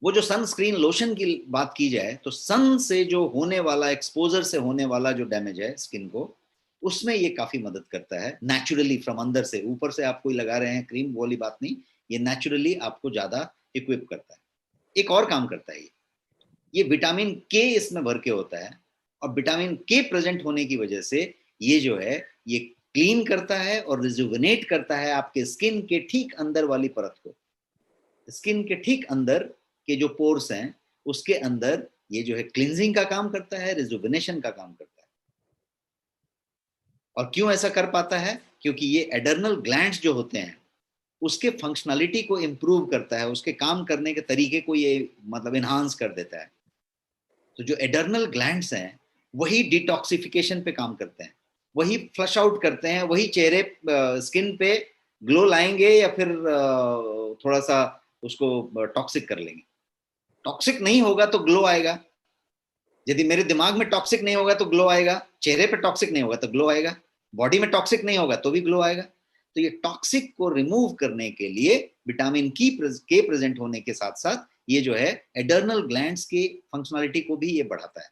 वो जो सनस्क्रीन लोशन की बात की जाए तो सन से जो होने वाला, एक्सपोजर से होने वाला जो डैमेज है स्किन को, उसमें ये काफी मदद करता है नेचुरली, फ्रॉम अंदर से। ऊपर से आप कोई लगा रहे हैं क्रीम, वो वाली बात नहीं, ये नेचुरली आपको ज्यादा इक्विप करता है। एक और काम करता है ये विटामिन के इसमें भर के होता है, और विटामिन के प्रेजेंट होने की वजह से ये जो है ये क्लीन करता है और रिजुविनेट करता है आपके स्किन के ठीक अंदर वाली परत को। स्किन के ठीक अंदर के जो पोर्स हैं उसके अंदर ये जो है क्लींजिंग का काम करता है, रिजुविनेशन का काम करता है। और क्यों ऐसा कर पाता है? क्योंकि ये एडर्नल ग्लैंड्स जो होते हैं उसके फंक्शनलिटी को इंप्रूव करता है, उसके काम करने के तरीके को ये मतलब इनहांस कर देता है। तो जो एडर्नल ग्लैंड्स हैं वही डिटॉक्सिफिकेशन पे काम करते हैं, वही फ्लश आउट करते हैं, वही चेहरे स्किन पे ग्लो लाएंगे, या फिर थोड़ा सा उसको टॉक्सिक कर लेंगे। टॉक्सिक नहीं होगा तो ग्लो आएगा। यदि मेरे दिमाग में टॉक्सिक नहीं होगा तो ग्लो आएगा, चेहरे पे टॉक्सिक नहीं होगा तो ग्लो आएगा, बॉडी में टॉक्सिक नहीं होगा तो भी ग्लो आएगा। तो ये टॉक्सिक को रिमूव करने के लिए विटामिन के प्रेजेंट होने के साथ साथ ये जो है एडर्नल ग्लैंड्स की फंक्शनलिटी को भी ये बढ़ाता है।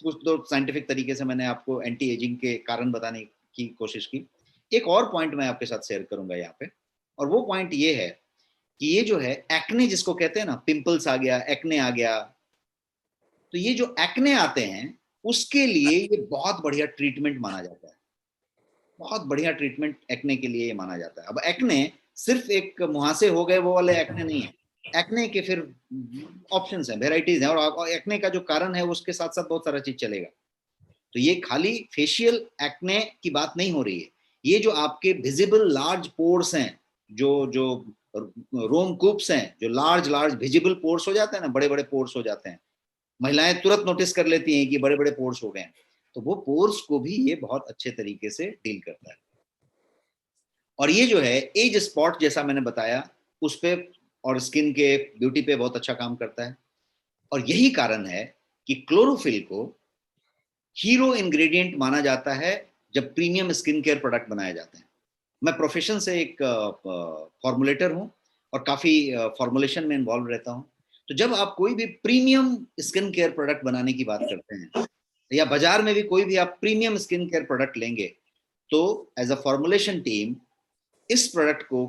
कुछ तो साइंटिफिक तरीके से मैंने आपको एंटी एजिंग के कारण बताने की कोशिश की। एक और पॉइंट मैं आपके साथ शेयर करूंगा यहाँ पे, और वो पॉइंट ये है कि ये जो है एक्ने जिसको कहते हैं ना, पिंपल्स आ गया, एक्ने आ गया, तो ये जो एक्ने आते हैं उसके लिए ये बहुत बढ़िया ट्रीटमेंट माना जाता है। बहुत बढ़िया ट्रीटमेंट एक्ने के लिए ये माना जाता है। अब एक्ने सिर्फ एक मुहासे हो गए वो वाले एक्ने नहीं है, एक्ने के फिर ऑप्शंस हैं, वेराइटीज हैं, और एक्ने का जो कारण है उसके साथ साथ बहुत सारा चीज चलेगा। तो ये खाली फेशियल एक्ने की बात नहीं हो रही है, ये जो आपके विजिबल लार्ज पोर्स हैं, जो जो रोम कूप्स हैं, जो लार्ज लार्ज विजिबल पोर्स हो जाते हैं ना, बड़े बड़े पोर्स हो जाते हैं, महिलाएं तुरंत नोटिस कर लेती हैं कि बड़े बड़े पोर्स हो गए हैं, तो वो पोर्स को भी ये बहुत अच्छे तरीके से डील करता है। और ये जो है एज स्पॉट जैसा मैंने बताया उस पे और स्किन के ब्यूटी पे बहुत अच्छा काम करता है। और यही कारण है कि क्लोरोफिल को हीरो इंग्रेडिएंट माना जाता है जब प्रीमियम स्किन केयर प्रोडक्ट बनाए जाते हैं। मैं प्रोफेशन से एक फॉर्मुलेटर हूं और काफी फॉर्मुलेशन में इन्वॉल्व रहता हूं। तो जब आप कोई भी प्रीमियम स्किन केयर प्रोडक्ट बनाने की बात करते हैं, या बाजार में भी कोई भी आप प्रीमियम स्किन केयर प्रोडक्ट लेंगे, तो एज अ फॉर्मुलेशन टीम इस प्रोडक्ट को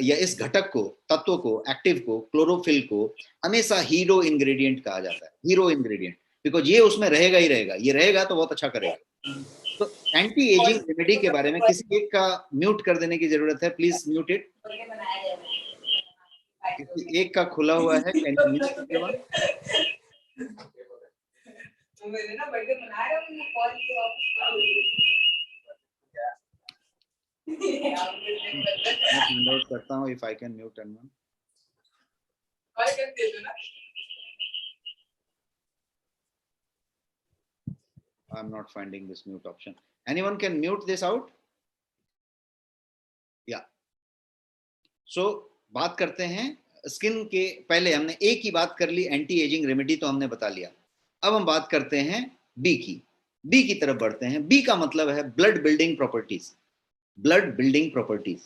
या इस घटक को, तत्व को, एक्टिव को, क्लोरोफिल को हमेशा हीरो इंग्रेडिएंट कहा जाता है। हीरो इंग्रेडिएंट, बिकॉज ये उसमें रहेगा ही रहेगा, ये रहेगा तो बहुत अच्छा करेगा। तो एंटी एजिंग रेमेडी के बारे में किसी एक का म्यूट कर देने की जरूरत है, प्लीज म्यूट इट। किसी एक का खुला हुआ है, कैन यू म्यूट एवरीवन? मैंने ना बर्थडे मना रहा हूँ, कॉल किया मैं फाइंड आउट करता हूँ if I can mute anyone. Call कर दे दो ना। I'm not finding this mute option. Anyone can mute this out? Yeah. So बात करते हैं स्किन के, पहले हमने ए की बात कर ली, एंटी एजिंग रेमेडी तो हमने बता लिया। अब हम बात करते हैं बी की। बी की तरफ बढ़ते हैं। बी का मतलब है blood building properties. Blood building properties,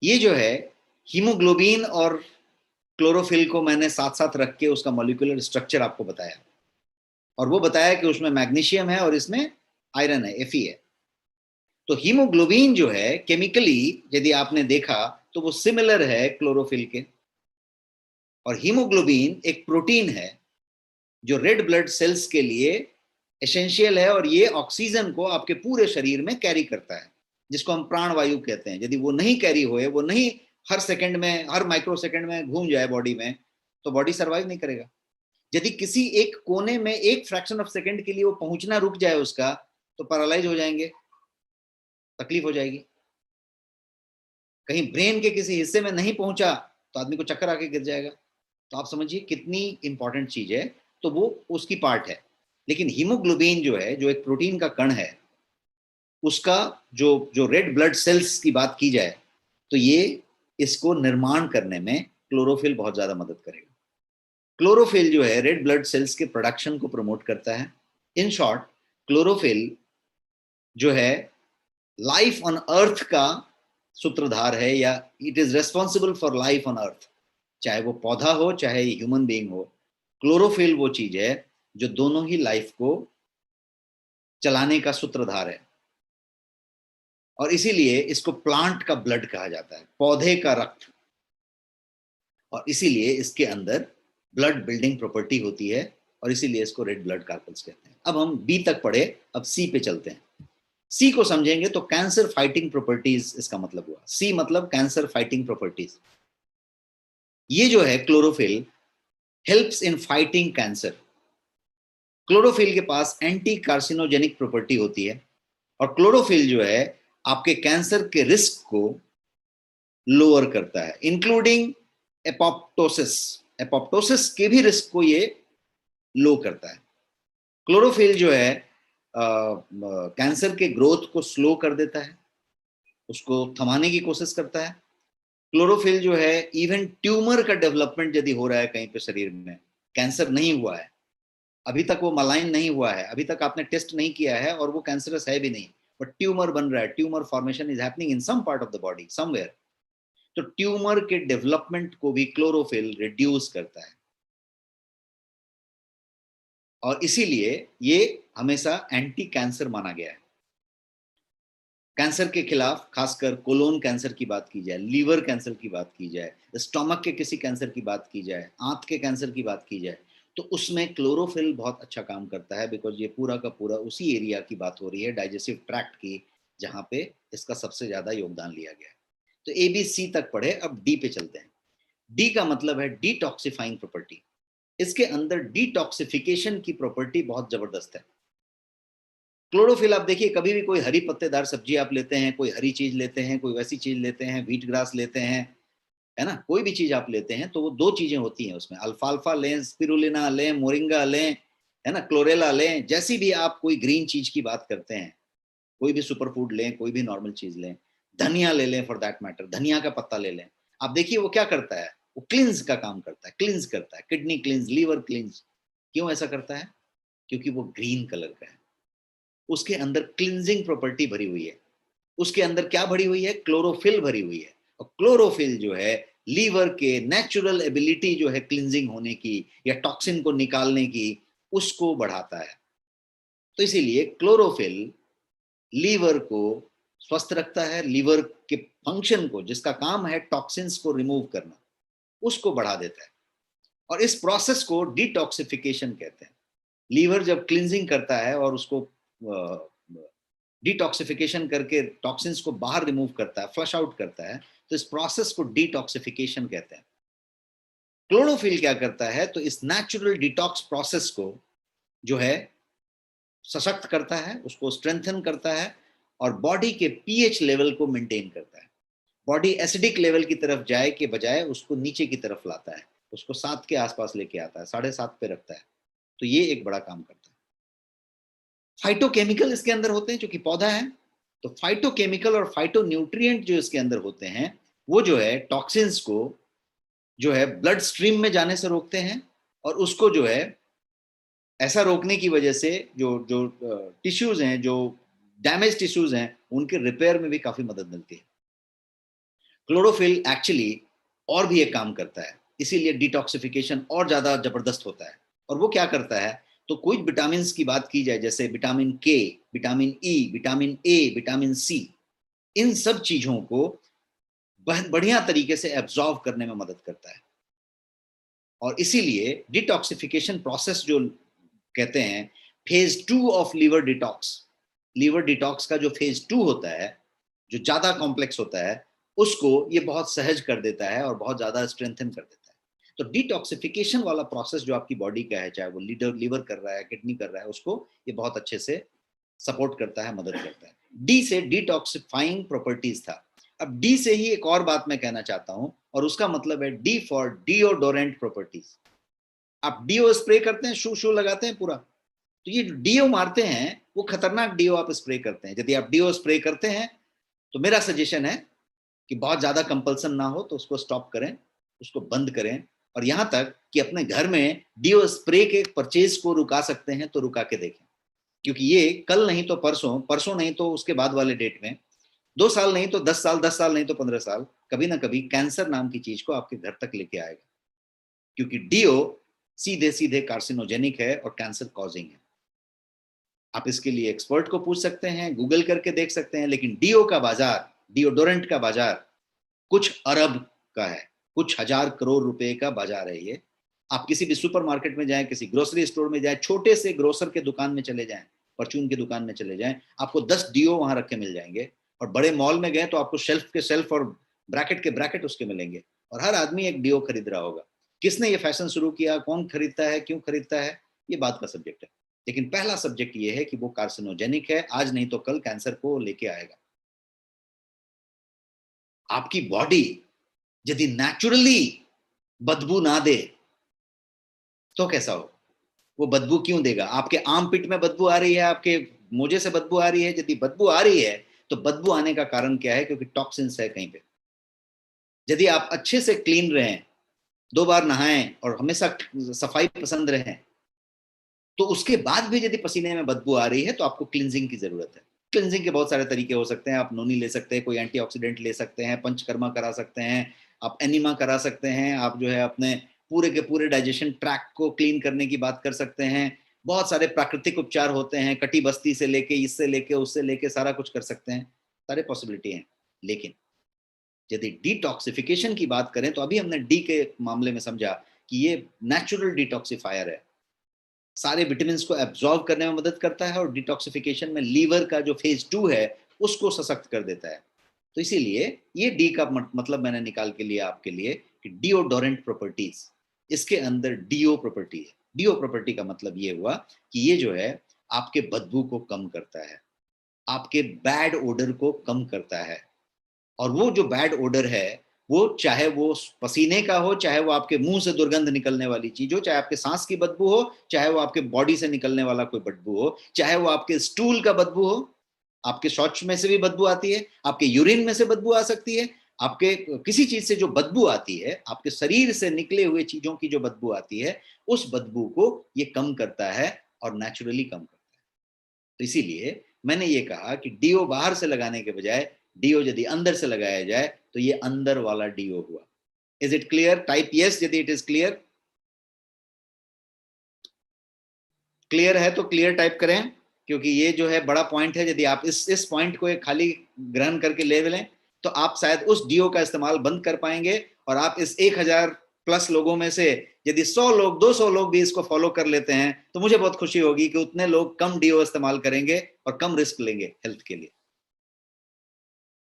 ये जो है हीमोग्लोबिन और क्लोरोफिल को मैंने साथ साथ रख के उसका मॉलिक्यूलर स्ट्रक्चर आपको बताया, और वो बताया कि उसमें मैग्नीशियम है और इसमें आयरन है, Fe है। तो हीमोग्लोबिन जो है केमिकली यदि आपने देखा तो वो सिमिलर है क्लोरोफिल के, और हीमोग्लोबिन एक प्रोटीन है जो रेड ब्लड सेल्स के लिए एसेंशियल है, और ये ऑक्सीजन को आपके पूरे शरीर में कैरी करता है, जिसको हम प्राणवायु कहते हैं। यदि वो नहीं कैरी होए, वो नहीं हर सेकंड में, हर माइक्रो सेकंड में घूम जाए बॉडी में, तो बॉडी सर्वाइव नहीं करेगा। यदि किसी एक कोने में एक फ्रैक्शन ऑफ सेकंड के लिए वो पहुंचना रुक जाए उसका, तो पैरालाइज हो जाएंगे, तकलीफ हो जाएगी। कहीं ब्रेन के किसी हिस्से में नहीं पहुंचा तो आदमी को चक्कर आके गिर जाएगा। तो आप समझिए कितनी इंपॉर्टेंट चीज है, तो वो उसकी पार्ट है। लेकिन हीमोग्लोबिन जो है, जो एक प्रोटीन का कण है, उसका जो जो रेड ब्लड सेल्स की बात की जाए, तो ये इसको निर्माण करने में क्लोरोफिल बहुत ज्यादा मदद करेगा। क्लोरोफिल जो है रेड ब्लड सेल्स के प्रोडक्शन को प्रमोट करता है। इन शॉर्ट, क्लोरोफिल जो है लाइफ ऑन अर्थ का सूत्रधार है, या it is responsible for life on earth. चाहे वो पौधा हो, चाहे ह्यूमन बीइंग हो, क्लोरोफिल वो चीज है जो दोनों ही लाइफ को चलाने का सूत्रधार है। और इसीलिए इसको प्लांट का ब्लड कहा जाता है, पौधे का रक्त, और इसीलिए इसके अंदर ब्लड बिल्डिंग प्रॉपर्टी होती है, और इसीलिए इसको रेड ब्लड कार्पल्स कहते हैं। अब हम बी तक पढ़े, अब सी पे चलते हैं। सी को समझेंगे तो कैंसर फाइटिंग प्रॉपर्टीज इसका मतलब हुआ। सी मतलब कैंसर फाइटिंग प्रॉपर्टीज। ये जो है chlorophyll helps in fighting cancer. Chlorophyll के पास एंटी कार्सिनोजेनिक प्रॉपर्टी होती है, और क्लोरोफिल जो है आपके कैंसर के रिस्क को लोअर करता है, इंक्लूडिंग एपोप्टोसिस। एपोप्टोसिस के भी रिस्क को ये लो करता है। क्लोरोफिल जो है कैंसर के ग्रोथ को स्लो कर देता है, उसको थमाने की कोशिश करता है। क्लोरोफिल जो है इवन ट्यूमर का डेवलपमेंट यदि हो रहा है कहीं पे शरीर में, कैंसर नहीं हुआ है अभी तक, वो मलाइन नहीं हुआ है अभी तक, आपने टेस्ट नहीं किया है और वो कैंसरस है भी नहीं, बट ट्यूमर बन रहा है, tumour formation is happening in some part of the body somewhere, तो ट्यूमर के डेवलपमेंट को भी क्लोरोफिल रिड्यूस करता है, और इसीलिए ये हमेशा एंटी कैंसर माना गया है। कैंसर के खिलाफ, खासकर कोलोन कैंसर की बात की जाए, लीवर कैंसर की बात की जाए, स्टमक के किसी कैंसर की बात की जाए, आंत के कैंसर की बात की जाए, तो उसमें क्लोरोफिल बहुत अच्छा काम करता है, बिकॉज ये पूरा का पूरा उसी एरिया की बात हो रही है, डाइजेस्टिव ट्रैक्ट की, जहां पे इसका सबसे ज्यादा योगदान लिया गया है। तो ए बी सी तक पढ़े, अब डी पे चलते हैं। डी का मतलब है डिटॉक्सिफाइंग प्रॉपर्टी। इसके अंदर डिटॉक्सिफिकेशन की प्रॉपर्टी बहुत जबरदस्त है। क्लोरोफिल आप देखिए, कभी भी कोई हरी पत्तेदार सब्जी आप लेते हैं, कोई हरी चीज लेते हैं, कोई वैसी चीज लेते हैं, व्हीट ग्रास लेते हैं, है ना, कोई भी चीज आप लेते हैं तो वो दो चीजें होती हैं उसमें, अल्फाल्फा लें, स्पिरुलिना लें, मोरिंगा लें, है ना, क्लोरेला लें, जैसी भी आप कोई ग्रीन चीज की बात करते हैं, कोई भी सुपर फूड लें, कोई भी नॉर्मल चीज लें, धनिया ले लें फॉर दैट मैटर, धनिया का पत्ता ले लें, आप देखिए वो क्या करता है, वो क्लिंज का काम करता है, क्लिंज करता है, किडनी क्लिंज, लीवर क्लिंज। क्यों ऐसा करता है? क्योंकि वो ग्रीन कलर का है, उसके अंदर क्लिंजिंग प्रॉपर्टी भरी हुई है। उसके अंदर क्या भरी हुई है? क्लोरोफिल भरी हुई है। और क्लोरोफिल जो है लीवर के नेचुरल एबिलिटी जो है क्लिंजिंग होने की या टॉक्सिन को निकालने की, उसको बढ़ाता है। तो इसीलिए क्लोरोफिल लीवर को स्वस्थ रखता है, लीवर के फंक्शन को, जिसका काम है टॉक्सिन्स को रिमूव करना, उसको बढ़ा देता है। और इस प्रोसेस को डिटॉक्सिफिकेशन कहते हैं। लीवर जब क्लिंजिंग करता है और उसको डिटॉक्सिफिकेशन करके टॉक्सिन्स को बाहर रिमूव करता है, फ्लश आउट करता है, तो इस प्रोसेस को डिटॉक्सिफिकेशन कहते हैं। क्लोरोफिल क्या करता है? तो इस नेचुरल डिटॉक्स प्रोसेस को जो है सशक्त करता है, उसको स्ट्रेंथन करता है, और बॉडी के पीएच लेवल को मेंटेन करता है। बॉडी एसिडिक लेवल की तरफ जाए के बजाय उसको नीचे की तरफ लाता है, उसको 7 के आसपास लेके आता है, 7.5 पे रखता है। तो ये एक बड़ा काम करता है। फाइटोकेमिकल इसके अंदर होते हैं, क्योंकि पौधा है, तो फाइटोकेमिकल और फाइटोन्यूट्रिएंट जो इसके अंदर होते हैं, वो जो है टॉक्सिन्स को जो है ब्लड स्ट्रीम में जाने से रोकते हैं, और उसको जो है ऐसा रोकने की वजह से जो जो टिश्यूज हैं, जो डैमेज टिश्यूज हैं, उनके रिपेयर में भी काफी मदद मिलती है। क्लोरोफिल एक्चुअली और भी एक काम करता है, इसीलिए डिटॉक्सिफिकेशन और ज्यादा जबरदस्त होता है। और वो क्या करता है? तो कुछ विटामिन की बात की जाए, जैसे vitamin K, vitamin E, vitamin A, vitamin C, इन सब चीजों को बढ़िया तरीके से एब्जॉर्व करने में मदद करता है। और इसीलिए डिटॉक्सिफिकेशन प्रोसेस जो कहते हैं, फेज 2 ऑफ लीवर डिटॉक्स का जो फेज 2 होता है, जो ज्यादा कॉम्प्लेक्स होता है, उसको ये बहुत सहज कर देता है और बहुत ज्यादा स्ट्रेंथन कर देता है। तो डिटॉक्सिफिकेशन वाला प्रोसेस जो आपकी बॉडी का है, चाहे वो लीवर कर रहा है, किडनी कर रहा है, उसको ये बहुत अच्छे से सपोर्ट करता है, मदद करता है। डी से डिटॉक्सिफाइंग प्रॉपर्टीज था। अब डी से ही एक और बात मैं कहना चाहता हूं, और उसका मतलब है डी फॉर डिओडोरेंट प्रॉपर्टीज। आप डीओ स्प्रे करते हैं, शू लगाते हैं पूरा, तो ये डीओ मारते हैं, वो खतरनाक डीओ आप स्प्रे करते हैं। यदि आप डीओ स्प्रे करते हैं तो मेरा सजेशन है कि बहुत ज्यादा कंपल्सन ना हो तो उसको स्टॉप करें, उसको बंद करें। और यहां तक कि अपने घर में डीओ स्प्रे के परचेज को रुका सकते हैं तो रुका के देखें, क्योंकि ये कल नहीं तो परसों, परसों नहीं तो उसके बाद वाले डेट में, 2 साल नहीं तो 10 साल, 10 साल नहीं तो 15 साल, कभी ना कभी कैंसर नाम की चीज को आपके घर तक लेके आएगा। क्योंकि डीओ सीधे सीधे कार्सिनोजेनिक है और कैंसर कॉजिंग है। आप इसके लिए एक्सपर्ट को पूछ सकते हैं, गूगल करके देख सकते हैं, लेकिन डीओ का बाजार, डिओडोरेंट का बाजार कुछ अरब का है, कुछ हजार करोड़ रुपए का बाजार है ये। आप किसी भी सुपरमार्केट में जाएं, किसी ग्रोसरी स्टोर में जाएं, छोटे से ग्रोसर के दुकान में चले जाएं, परचून की दुकान में चले जाएं, आपको 10 डीओ वहां रखे मिल जाएंगे। और बड़े मॉल में गए तो आपको शेल्फ के शेल्फ और ब्रैकेट के ब्रैकेट उसके मिलेंगे, और हर आदमी एक डीओ खरीद रहा होगा। किसने ये फैशन शुरू किया, कौन खरीदता है, क्यों खरीदता है, ये बात का सब्जेक्ट है। लेकिन पहला सब्जेक्ट ये है कि वो कार्सिनोजेनिक है, आज नहीं तो कल कैंसर को लेके आएगा। आपकी बॉडी यदि नेचुरली बदबू ना दे तो कैसा हो? वो बदबू क्यों देगा? आपके आर्म पिट में बदबू आ रही है, आपके मोजे से बदबू आ रही है, यदि बदबू आ रही है तो बदबू आने का कारण क्या है? क्योंकि टॉक्सिन्स है कहीं पे। यदि आप अच्छे से क्लीन रहें, 2 बार नहाएं और हमेशा सफाई पसंद रहें, तो उसके बाद भी यदि पसीने में बदबू आ रही है तो आपको क्लींजिंग की जरूरत है। क्लिनजिंग के बहुत सारे तरीके हो सकते हैं, आप नोनी ले सकते हैं, कोई एंटीऑक्सीडेंट ले सकते हैं, पंचकर्मा करा सकते हैं, आप एनिमा करा सकते हैं, आप जो है अपने पूरे के पूरे डाइजेशन ट्रैक को क्लीन करने की बात कर सकते हैं। बहुत सारे प्राकृतिक उपचार होते हैं, कटी बस्ती से लेके, इससे लेके, उससे लेके सारा कुछ कर सकते हैं, सारे पॉसिबिलिटी हैं। लेकिन यदि डिटॉक्सिफिकेशन की बात करें तो अभी हमने डी के मामले में समझा कि ये नेचुरल डिटॉक्सिफायर है, सारे विटामिन को एब्जॉर्ब करने में मदद करता है और डिटॉक्सिफिकेशन में लीवर का जो फेज 2 है उसको सशक्त कर देता है। तो इसीलिए ये डी का मतलब मैंने निकाल के लिया आपके लिए कि डिओडोरेंट प्रॉपर्टीज, इसके अंदर डीओ प्रॉपर्टी है। डीओ प्रॉपर्टी का मतलब ये हुआ कि ये जो है आपके बदबू को कम करता है, आपके बैड ओडर को कम करता है। और वो जो बैड ओडर है वो चाहे वो पसीने का हो, चाहे वो आपके मुंह से दुर्गंध निकलने वाली चीज हो, चाहे आपके सांस की बदबू हो, चाहे वो आपके बॉडी से निकलने वाला कोई बदबू हो, चाहे वो आपके स्टूल का बदबू हो, आपके शौच में से भी बदबू आती है, आपके यूरिन में से बदबू आ सकती है, आपके किसी चीज से जो बदबू आती है, आपके शरीर से निकले हुए चीजों की जो बदबू आती है, उस बदबू को ये कम करता है और नेचुरली कम करता है। तो इसीलिए मैंने ये कहा कि डीओ बाहर से लगाने के बजाय डीओ यदि अंदर से लगाया जाए तो ये अंदर वाला डीओ हुआ। Is it clear? Type yes यदि इट इज क्लियर। क्लियर है तो क्लियर टाइप करें, क्योंकि ये जो है बड़ा पॉइंट है। यदि आप इस पॉइंट को एक खाली ग्रहण करके ले लें तो आप शायद उस डीओ का इस्तेमाल बंद कर पाएंगे और आप इस 1000 प्लस लोगों में से यदि 100 लोग 200 लोग भी इसको फॉलो कर लेते हैं तो मुझे बहुत खुशी होगी कि उतने लोग कम डीओ इस्तेमाल करेंगे और कम रिस्क लेंगे हेल्थ के लिए।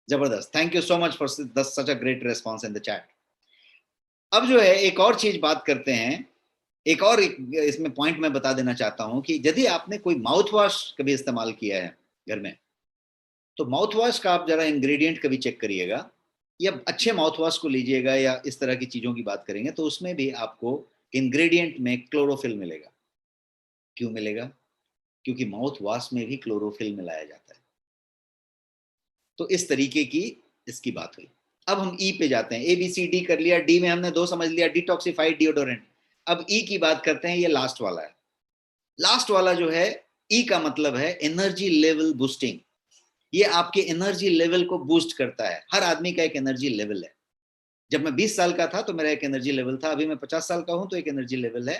जबरदस्त, thank you so much for such a great response in the chat. अब जो है एक और चीज बात करते हैं, एक इसमें पॉइंट मैं बता देना चाहता हूं कि यदि आपने कोई माउथ वॉश कभी इस्तेमाल किया है घर में, तो माउथ वॉश का आप जरा इंग्रेडिएंट कभी चेक करिएगा, या अच्छे माउथ वॉश को लीजिएगा, या इस तरह की चीजों की बात करेंगे तो उसमें भी आपको इंग्रेडिएंट में क्लोरोफिल मिलेगा। क्यों मिलेगा? क्योंकि माउथ वॉश में भी क्लोरोफिल मिलाया जाता है। तो इस तरीके की इसकी बात हुई। अब हम ई पे जाते हैं। ए बी सी डी कर लिया, डी में हमने 2 समझ लिया, डिटॉक्सिफाइड, डिओडोरेंट। अब ई की बात करते हैं, ये लास्ट वाला है। लास्ट वाला जो है ई का मतलब है एनर्जी लेवल बूस्टिंग। ये आपके एनर्जी लेवल को बूस्ट करता है। हर आदमी का एक एनर्जी लेवल है। जब मैं 20 साल का था तो मेरा एक एनर्जी लेवल था, अभी मैं 50 साल का हूं तो एक एनर्जी लेवल है।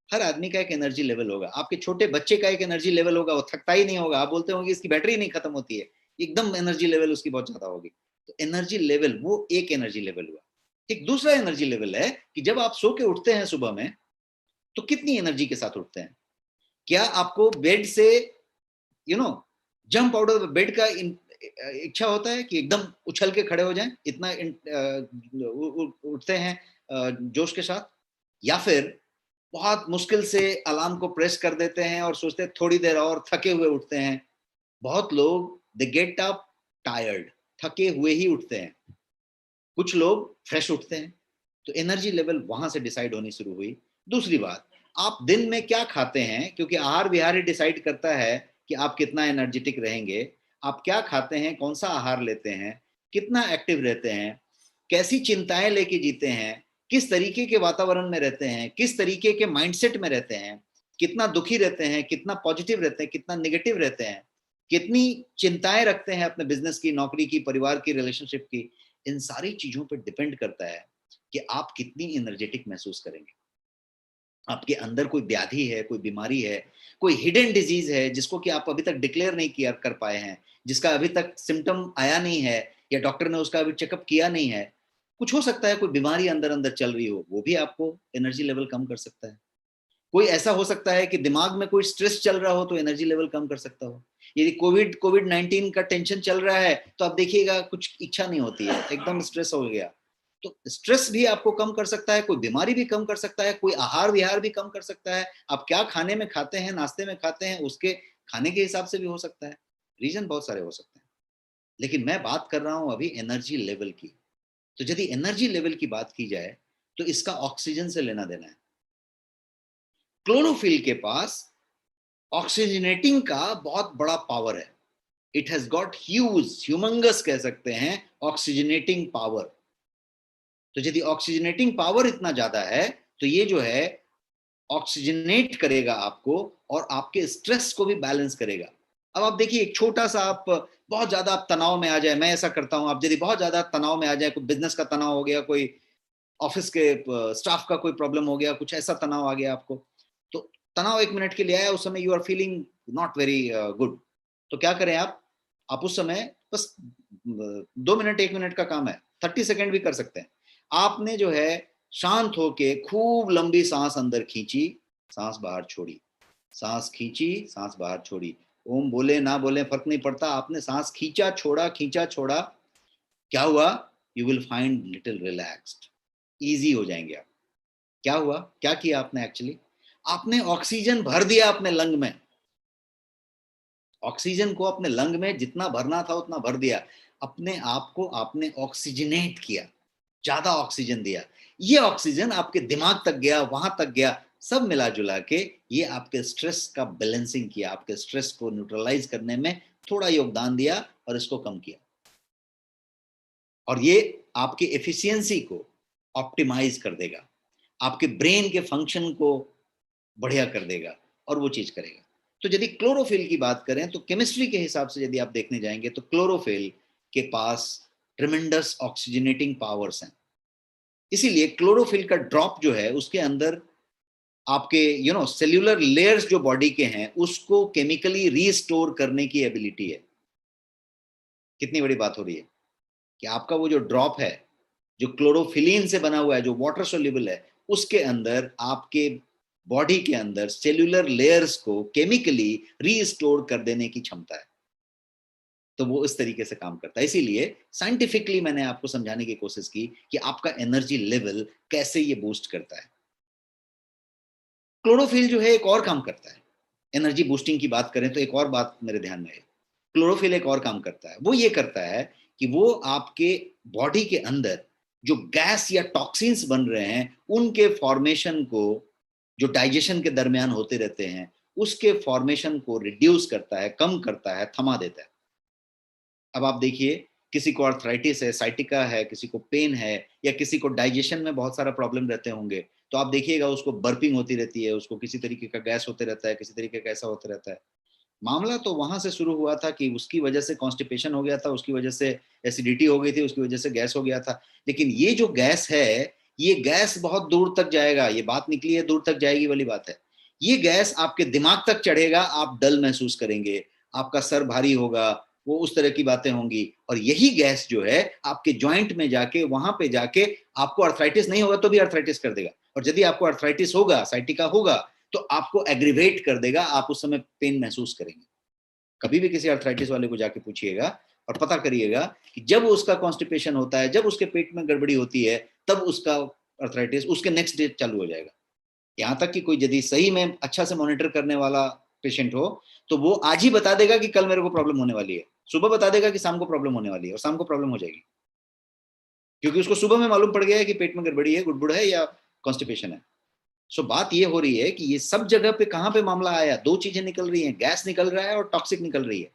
हर आदमी का एक एनर्जी लेवल होगा। आपके छोटे बच्चे का एक एनर्जी लेवल होगा, वो थकता ही नहीं होगा। आप बोलते होंगे इसकी बैटरी नहीं खत्म होती है, एकदम एनर्जी लेवल उसकी बहुत ज्यादा होगी। तो एनर्जी लेवल, वो एक एनर्जी लेवल हुआ। एक दूसरा एनर्जी लेवल है कि जब आप सो के उठते हैं सुबह में तो कितनी एनर्जी के साथ उठते हैं। क्या आपको बेड से जंप आउट ऑफ बेड का इच्छा होता है कि एकदम उछल के खड़े हो जाएं, इतना उठते हैं जोश के साथ, या फिर बहुत मुश्किल से अलार्म को प्रेस कर देते हैं और सोचते हैं थोड़ी देर और, थके हुए उठते हैं। बहुत लोग दे गेट अप टायर्ड, थके हुए ही उठते हैं। कुछ लोग फ्रेश उठते हैं। तो एनर्जी लेवल वहां से डिसाइड होनी शुरू हुई। दूसरी बात, आप दिन में क्या खाते हैं, क्योंकि आहार विहार ही डिसाइड करता है कि आप कितना एनर्जेटिक रहेंगे। आप क्या खाते हैं, कौन सा आहार लेते हैं, कितना एक्टिव रहते हैं, कैसी चिंताएं लेके जीते हैं, किस तरीके के वातावरण में रहते हैं, किस तरीके के माइंडसेट में रहते हैं, कितना दुखी रहते हैं, कितना पॉजिटिव रहते हैं, कितना निगेटिव रहते हैं, कितनी चिंताएं रखते हैं अपने बिजनेस की, नौकरी की, परिवार की, रिलेशनशिप की। इन सारी चीजों पर डिपेंड करता है कि आप कितनी एनर्जेटिक महसूस करेंगे। आपके अंदर कोई व्याधि है, कोई बीमारी है, कोई हिडन डिजीज है जिसको कि आप अभी तक डिक्लेयर नहीं किया कर पाए हैं, जिसका अभी तक सिम्टम आया नहीं है, या डॉक्टर ने उसका अभी चेकअप किया नहीं है, कुछ हो सकता है, कोई बीमारी अंदर अंदर चल रही हो, वो भी आपको एनर्जी लेवल कम कर सकता है। कोई ऐसा हो सकता है कि दिमाग में कोई स्ट्रेस चल रहा हो तो एनर्जी लेवल कम कर सकता हो। यदि कोविड 19 का टेंशन चल रहा है तो आप देखिएगा कुछ इच्छा नहीं होती है, एकदम स्ट्रेस हो गया। तो स्ट्रेस भी आपको कम कर सकता है, कोई बीमारी भी कम कर सकता है, कोई आहार विहार भी कम कर सकता है। आप क्या खाने में खाते हैं, नाश्ते में खाते हैं, उसके खाने के हिसाब से भी हो सकता है। रीजन बहुत सारे हो सकते हैं, लेकिन मैं बात कर रहा हूं अभी एनर्जी लेवल की। तो यदि एनर्जी लेवल की बात की जाए तो इसका ऑक्सीजन से लेना देना है। क्लोरोफिल के पास ऑक्सीजनेटिंग का बहुत बड़ा पावर है। इट हैज गॉट ह्यूमंगस कह सकते हैं ऑक्सीजनेटिंग पावर। तो यदि ऑक्सीजनेटिंग पावर इतना ज्यादा है तो ये जो है ऑक्सीजनेट करेगा आपको और आपके स्ट्रेस को भी बैलेंस करेगा। अब आप देखिए, एक छोटा सा आप बहुत ज्यादा आप तनाव में आ जाए, मैं ऐसा करता हूं, आप यदि बहुत ज्यादा तनाव में आ जाए, कोई बिजनेस का तनाव हो गया, कोई ऑफिस के स्टाफ का कोई प्रॉब्लम हो गया, कुछ ऐसा तनाव आ गया आपको, तो तनाव 1 मिनट के लिए आया, उस समय you are feeling not very good, तो क्या करें आप उस समय बस 2 मिनट 1 मिनट का काम है, 30 सेकेंड भी कर सकते हैं। आपने जो है शांत होके खूब लंबी सांस अंदर खींची, सांस बाहर छोड़ी, सांस खींची, सांस बाहर छोड़ी, ओम बोले ना बोले फर्क नहीं पड़ता, आपने सांस खींचा छोड़ा, खींचा छोड़ा, क्या हुआ, you will find little relaxed, easy हो जाएंगे आप। क्या हुआ, क्या किया आपने एक्चुअली, आपने ऑक्सीजन भर दिया अपने लंग में, ऑक्सीजन को अपने लंग में जितना भरना था उतना भर दिया, अपने आप को आपने ऑक्सीजनेट किया, ज्यादा ऑक्सीजन दिया, ये ऑक्सीजन आपके दिमाग तक गया, वहां तक गया, सब मिला जुला के ये आपके स्ट्रेस का बैलेंसिंग किया, आपके स्ट्रेस को न्यूट्रलाइज करने में थोड़ा योगदान दिया और इसको कम किया, और ये आपकी एफिशिएंसी को ऑप्टिमाइज कर देगा, आपके ब्रेन के फंक्शन को बढ़िया कर देगा और वो चीज करेगा। तो यदि क्लोरोफिल की बात करें तो केमिस्ट्री के हिसाब से यदि आप देखने जाएंगे तो क्लोरोफिल के पास ट्रिमेंडस ऑक्सीजनेटिंग पावर्स हैं, इसीलिए क्लोरोफिल का ड्रॉप जो है उसके अंदर आपके सेल्यूलर लेयर्स जो बॉडी के हैं उसको केमिकली रीस्टोर करने की एबिलिटी है। कितनी बड़ी बात हो रही है कि आपका वो जो ड्रॉप है जो क्लोरोफिलीन से बना हुआ है, जो वाटर सोल्यूबल है, उसके अंदर आपके बॉडी के अंदर सेल्यूलर लेयर्स को केमिकली रीस्टोर कर देने की क्षमता है, तो वो इस तरीके से काम करता है। इसीलिए साइंटिफिकली मैंने आपको समझाने की कोशिश की कि आपका एनर्जी लेवल कैसे ये बूस्ट करता है। क्लोरोफिल जो है एक और काम करता है, एनर्जी बूस्टिंग की बात करें तो एक और बात मेरे ध्यान में है, क्लोरोफिल एक और काम करता है, वो ये करता है कि वो आपके बॉडी के अंदर जो गैस या टॉक्सिन्स बन रहे हैं उनके फॉर्मेशन को, जो डाइजेशन के दरमियान होते रहते हैं, उसके फॉर्मेशन को रिड्यूस करता है, कम करता है, थमा देता है। अब आप देखिए, किसी को आर्थराइटिस है, साइटिका है, किसी को पेन है, या किसी को डाइजेशन में बहुत सारा प्रॉब्लम रहते होंगे, तो आप देखिएगा उसको बर्पिंग होती रहती है, उसको किसी तरीके का गैस होते रहता है, किसी तरीके का ऐसा होता रहता है। मामला तो वहां से शुरू हुआ था कि उसकी वजह से कॉन्स्टिपेशन हो गया था, उसकी वजह से एसिडिटी हो गई थी, उसकी वजह से गैस हो गया था। लेकिन ये जो गैस है, ये गैस बहुत दूर तक जाएगा, ये बात निकली है दूर तक जाएगी वाली बात है। ये गैस आपके दिमाग तक चढ़ेगा, आप डल महसूस करेंगे, आपका सर भारी होगा, वो उस तरह की बातें होंगी, और यही गैस जो है आपके जॉइंट में जाके, वहां पे जाके, आपको अर्थराइटिस नहीं होगा तो भी अर्थराइटिस कर देगा, और यदि आपको अर्थराइटिस होगा, साइटिका होगा, तो आपको एग्रीवेट कर देगा, आप उस समय पेन महसूस करेंगे। कभी भी किसी अर्थराइटिस वाले को जाके पूछिएगा और पता करिएगा कि जब उसका कॉन्स्टिपेशन होता है, जब उसके पेट में गड़बड़ी होती है, तब उसका अर्थराइटिस उसके नेक्स्ट डे चालू हो जाएगा। यहाँ तक कि कोई यदि सही में अच्छा से मॉनिटर करने वाला पेशेंट हो तो वो आज ही बता देगा कि कल मेरे को प्रॉब्लम होने वाली है, सुबह बता देगा कि शाम को प्रॉब्लम होने वाली है, और शाम को प्रॉब्लम हो जाएगी, क्योंकि उसको सुबह में मालूम पड़ गया है कि पेट में गड़बड़ी है, गुड़बुड़ है या कॉन्स्टिपेशन है। सो बात ये हो रही है कि ये सब जगह पे कहां पे मामला आया, दो चीजें निकल रही हैं, गैस निकल रहा है और टॉक्सिक निकल रही है,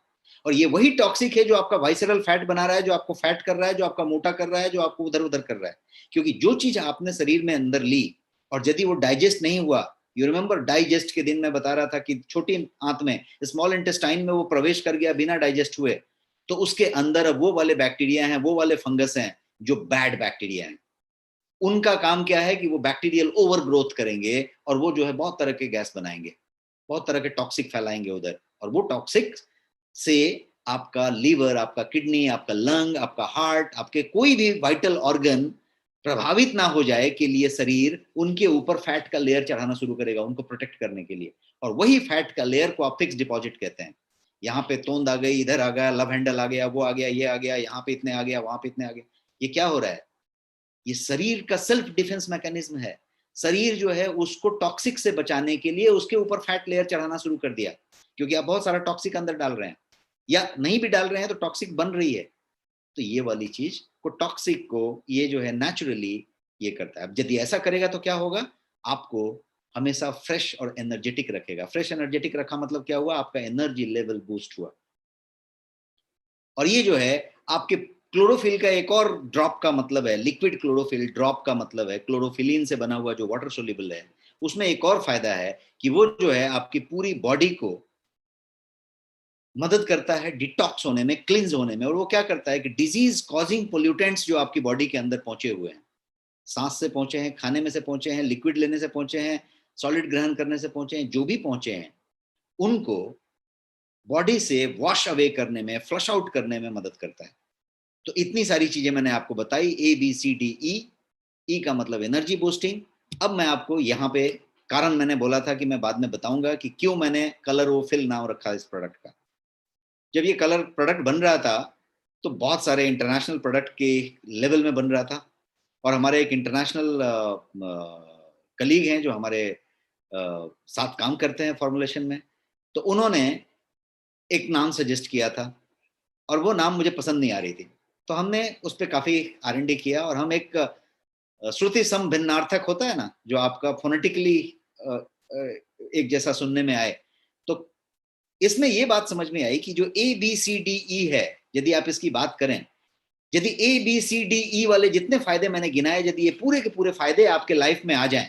और ये वही टॉक्सिक है जो आपका वाइसरल फैट बना रहा है, जो आपको फैट कर रहा है, जो आपका मोटा कर रहा है, जो आपको उधर उधर कर रहा है। क्योंकि जो चीज आपने शरीर में अंदर ली और यदि वो डाइजेस्ट नहीं हुआ, यू रिमेंबर डाइजेस्ट के दिन मैं बता रहा था कि छोटी आंत में, स्मॉल इंटेस्टाइन में वो प्रवेश कर गया बिना डाइजेस्ट हुए, तो उसके अंदर अब वो वाले बैक्टीरिया हैं, वो वाले फंगस हैं जो बैड बैक्टीरिया हैं। उनका काम क्या है कि वो बैक्टीरियल ओवर ग्रोथ करेंगे और वो जो है बहुत तरह के गैस बनाएंगे, बहुत तरह के टॉक्सिक फैलाएंगे उधर, और वो टॉक्सिक से आपका लीवर, आपका किडनी, आपका लंग, आपका हार्ट, आपके कोई भी वाइटल ऑर्गन प्रभावित ना हो जाए के लिए शरीर उनके ऊपर फैट का लेयर चढ़ाना शुरू करेगा, उनको प्रोटेक्ट करने के लिए। और वही फैट का लेयर को आप फिक्स डिपॉजिट कहते हैं। यहाँ पे तोंद आ गई, इधर आ गया, लव हैंडल आ गया, वो आ गया, ये आ गया, यहाँ पे इतने आ गया, वहां पे इतने आ गया। ये क्या हो रहा है? ये शरीर का सेल्फ डिफेंस मैकेनिज्म है। शरीर जो है उसको टॉक्सिक से बचाने के लिए उसके ऊपर फैट लेयर चढ़ाना शुरू कर दिया, क्योंकि आप बहुत सारा टॉक्सिक अंदर डाल रहे हैं, या नहीं भी डाल रहे हैं तो टॉक्सिक बन रही है। तो ये वाली चीज को, टॉक्सिक को ये जो है नेचुरली ये करता है। अब यदि ऐसा करेगा तो क्या होगा, आपको हमेशा फ्रेश और एनर्जेटिक रखेगा। फ्रेश एनर्जेटिक रखा मतलब क्या हुआ, आपका एनर्जी लेवल बूस्ट हुआ। और ये जो है आपके क्लोरोफिल का एक और ड्रॉप का मतलब है, लिक्विड क्लोरोफिल ड्रॉप का मतलब है क्लोरोफिलीन से बना हुआ जो वाटर सोल्यूबल है, उसमें एक और फायदा है कि वो जो है आपकी पूरी बॉडी को मदद करता है डिटॉक्स होने में, क्लिंज होने में। और वो क्या करता है कि डिजीज कॉजिंग पोल्यूटेंट्स जो आपकी बॉडी के अंदर पहुंचे हुए हैं, सांस से पहुंचे हैं, खाने में से पहुंचे हैं, लिक्विड लेने से पहुंचे हैं, सॉलिड ग्रहण करने से पहुंचे हैं, जो भी पहुंचे हैं, उनको बॉडी से वॉश अवे करने में, फ्लश आउट करने में मदद करता है। तो इतनी सारी चीजें मैंने आपको बताई, ABCDE। ई का मतलब एनर्जी बूस्टिंग। अब मैं आपको यहाँ पे कारण मैंने बोला था कि मैं बाद में बताऊंगा कि क्यों मैंने कलरोफिल नाम रखा इस प्रोडक्ट का। जब ये कलर प्रोडक्ट बन रहा था तो बहुत सारे इंटरनेशनल प्रोडक्ट के लेवल में बन रहा था, और हमारे एक इंटरनेशनल कलीग हैं जो हमारे साथ काम करते हैं फॉर्मुलेशन में, तो उन्होंने एक नाम सजेस्ट किया था और वो नाम मुझे पसंद नहीं आ रही थी। तो हमने उस पर काफी R&D किया और हम एक श्रुति सम भिन्नार्थक होता है ना, जो आपका फोनेटिकली एक जैसा सुनने में आए, तो इसमें ये बात समझ में आई कि जो ABCDE है, यदि आप इसकी बात करें, यदि ABCDE वाले जितने फायदे मैंने गिनाए, यदि ये पूरे के पूरे फायदे आपके लाइफ में आ जाएं,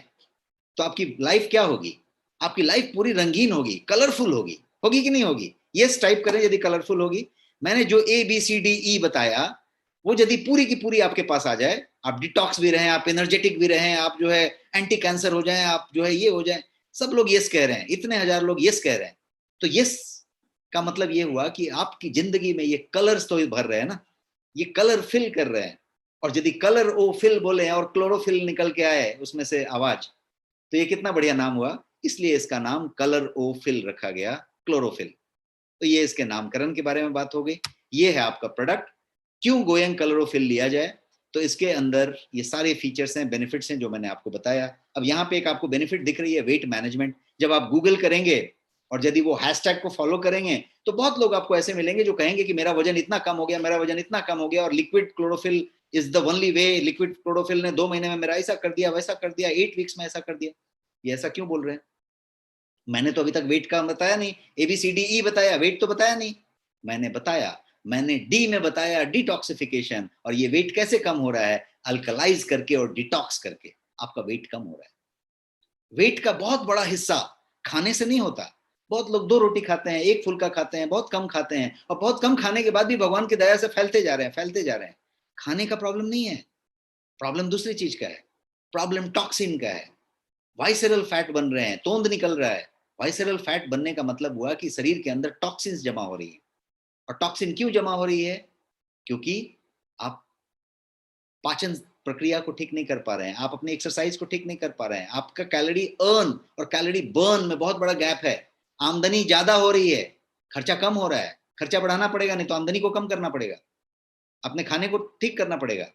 तो आपकी लाइफ क्या होगी? आपकी लाइफ पूरी रंगीन होगी, कलरफुल होगी। होगी कि नहीं होगी? यस टाइप करें यदि कलरफुल होगी। मैंने जो ABCDE बताया वो यदि पूरी की पूरी आपके पास आ जाए, आप डिटॉक्स भी रहें, आप एनर्जेटिक भी रहें, आप जो है एंटी कैंसर हो जाएं, आप जो है ये हो जाएं, सब लोग यस कह रहे हैं, इतने हजार लोग यस कह रहे हैं, तो यस का मतलब ये हुआ कि आपकी जिंदगी में ये कलर्स तो भर रहे हैं ना, ये कलर फिल कर रहे हैं। और यदि कलर ओ फिल बोले और क्लोरोफिल निकल के आए उसमें से आवाज, तो ये कितना बढ़िया नाम हुआ। इसलिए इसका नाम कलर ओ फिल रखा गया, क्लोरोफिल। तो ये इसके नामकरण के बारे में बात हो गई। ये है आपका प्रोडक्ट। क्यों गोयंग कलरोफिल लिया जाए? तो इसके अंदर ये सारे फीचर्स हैं, बेनिफिट्स हैं जो मैंने आपको बताया। अब यहाँ पे एक आपको बेनिफिट दिख रही है, वेट मैनेजमेंट। जब आप गूगल करेंगे और यदि वो हैशटैग को फॉलो करेंगे तो बहुत लोग आपको ऐसे मिलेंगे जो कहेंगे कि मेरा वजन इतना कम हो गया, मेरा वजन इतना कम हो गया, और liquid chlorophyll is the only way. Liquid chlorophyll ने 2 महीने में मेरा ऐसा कर दिया, वैसा कर दिया, 8 वीक्स में ऐसा कर दिया। ये ऐसा क्यों बोल रहे हैं? मैंने तो अभी तक वेट का बताया नहीं, ABCDE बताया, वेट तो बताया नहीं। मैंने बताया, मैंने डी में बताया डिटॉक्सिफिकेशन, और ये वेट कैसे कम हो रहा है? अल्कलाइज करके और डिटॉक्स करके आपका वेट कम हो रहा है। वेट का बहुत बड़ा हिस्सा खाने से नहीं होता। बहुत लोग 2 रोटी खाते हैं, 1 फुल्का खाते हैं, बहुत कम खाते हैं, और बहुत कम खाने के बाद भी भगवान की दया से फैलते जा रहे हैं, फैलते जा रहे हैं। खाने का प्रॉब्लम नहीं है, प्रॉब्लम दूसरी चीज का है, प्रॉब्लम टॉक्सिन का है। वाइसरल फैट बन रहे हैं, तोंद निकल रहा है। वाइसरल फैट बनने का मतलब हुआ कि शरीर के अंदर टॉक्सिन्स जमा हो रही है। और टॉक्सिन क्यों जमा हो रही है? क्योंकि आप पाचन प्रक्रिया को ठीक नहीं कर पा रहे हैं, आप अपनी एक्सरसाइज को ठीक नहीं कर पा रहे हैं, आपका कैलोरी अर्न और कैलोरी बर्न में बहुत बड़ा गैप है। आमदनी ज्यादा हो रही है, खर्चा कम हो रहा है। खर्चा बढ़ाना पड़ेगा, नहीं तो आमदनी को कम करना पड़ेगा, अपने खाने को ठीक करना पड़ेगा।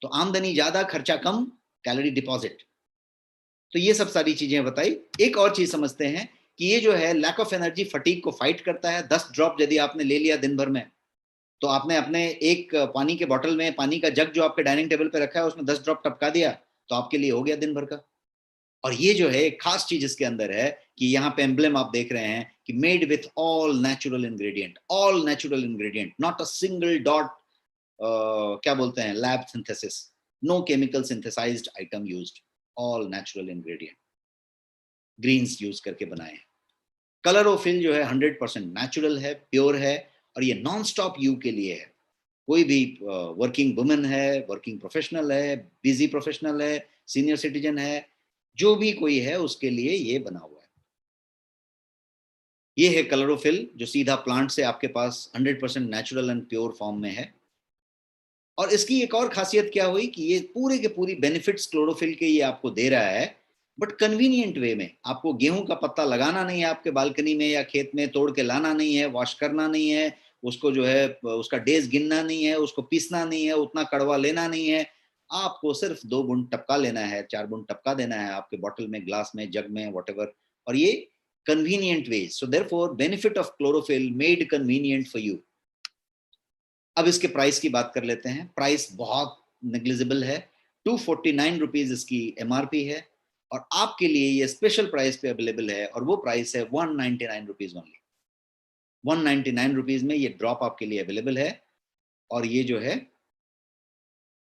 तो आमदनी ज्यादा, खर्चा कम, कैलोरी डिपॉजिट। तो ये सब सारी चीजें बताई। एक और चीज समझते हैं कि ये जो है लैक ऑफ एनर्जी फटीग को फाइट करता है। 10 ड्रॉप यदि आपने ले लिया दिन भर में, तो आपने अपने एक पानी के बॉटल में, पानी का जग जो आपके डाइनिंग टेबल पे रखा है उसमें 10 ड्रॉप टपका दिया, तो आपके लिए हो गया दिन भर का। और ये जो है एक खास चीज इसके अंदर है कि यहाँ पे एम्ब्लेम आप देख रहे हैं कि made with all natural ingredient, all natural ingredient, not a single dot क्या बोलते हैं, lab synthesis, no chemical synthesised item used, all natural ingredient, greens use करके बनाए हैं। कलरोफिल जो है 100% नेचुरल है, प्योर है, और ये नॉन स्टॉप यू के लिए है। कोई भी वर्किंग वुमेन है, वर्किंग प्रोफेशनल है, बिजी प्रोफेशनल है, सीनियर सिटीजन है, जो भी कोई है उसके लिए ये बना हुआ है। ये है कलरोफिल जो सीधा प्लांट से आपके पास 100% नेचुरल एंड प्योर फॉर्म में है। और इसकी एक और खासियत क्या हुई कि ये पूरे के पूरी बेनिफिट्स क्लोरोफिल के ये आपको दे रहा है, बट कन्वीनियंट वे में। आपको गेहूं का पत्ता लगाना नहीं है आपके बालकनी में या खेत में, तोड़ के लाना नहीं है, वॉश करना नहीं है, उसको जो है उसका डेज गिनना नहीं है, उसको पीसना नहीं है, उतना कड़वा लेना नहीं है। आपको सिर्फ 2 बूंद टपका लेना है, 4 बूंद टपका देना है आपके बॉटल में, ग्लास में, जग में, व्हाटएवर। और ये convenient way, so therefore benefit of chlorophyll made convenient for you. अब इसके प्राइस की बात कर लेते हैं। प्राइस बहुत नेग्लिजिबल है, 249 रुपीज इसकी MRP है, और आपके लिए ये स्पेशल प्राइस पे अवेलेबल है, और वो प्राइस है 199 रुपीज ओनली। 199 रुपीज में ये ड्रॉप आपके लिए अवेलेबल है। और ये जो है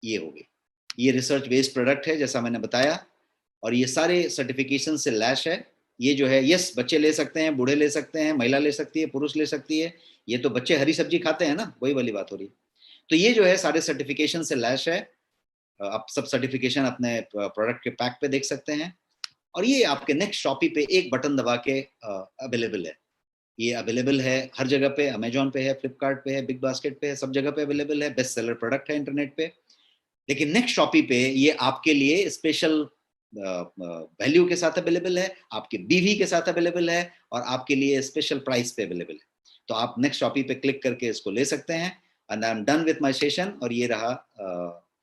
ये हो गई, ये रिसर्च बेस्ड प्रोडक्ट है जैसा मैंने बताया, और ये सारे सर्टिफिकेशन से लैश है। ये जो है, यस बच्चे ले सकते हैं, बूढ़े ले सकते हैं, महिला ले सकती है, पुरुष ले सकती है, ये तो बच्चे हरी सब्जी खाते हैं ना, वही वाली बात हो रही है। तो ये जो है सारे सर्टिफिकेशन से लैश है, आप सब सर्टिफिकेशन अपने प्रोडक्ट के पैक पे देख सकते हैं, और ये आपके नेक्स्ट शॉपी पे एक बटन दबा के अवेलेबल है। ये अवेलेबल है हर जगह पे, अमेजोन पे है, फ्लिपकार्ट पे है, बिग बास्केट पे है, सब जगह पे अवेलेबल है, बेस्ट सेलर प्रोडक्ट है इंटरनेट पे। लेकिन नेक्स्ट शॉपी पे ये आपके लिए स्पेशल वैल्यू के साथ अवेलेबल है, आपके बीवी के साथ अवेलेबल है, और आपके लिए स्पेशल प्राइस पे अवेलेबल है। तो आप नेक्स्ट शॉपी पे क्लिक करके इसको ले सकते हैं। And I am done with my session, और ये रहा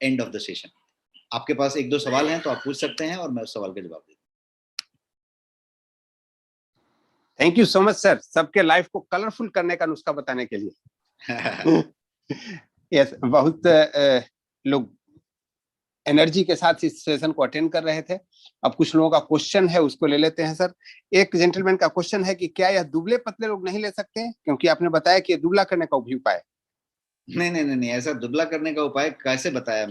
एंड ऑफ द सेशन। आपके पास एक दो सवाल हैं तो आप पूछ सकते हैं और मैं उस सवाल के जवाब देता thank you so much sir, सबके लाइफ को कलरफुल करने का नुस्खा बताने के लिए। हूँ। यस, बहुत लोग एनर्जी के साथ इस सेशन को अटेंड कर रहे थे। अब कुछ लोगों का क्वेश्चन है, उसको ले लेते हैं सर। एक जेंटलमैन का क्वेश्चन है कि क्या यह दुबले पतले लोग नहीं ले सकते हैं, क्योंकि आपने बताया कि दुबला करने का उपाय है। नहीं नहीं नहीं नहीं, ऐसा दुबला करने का उपाय कैसे बताया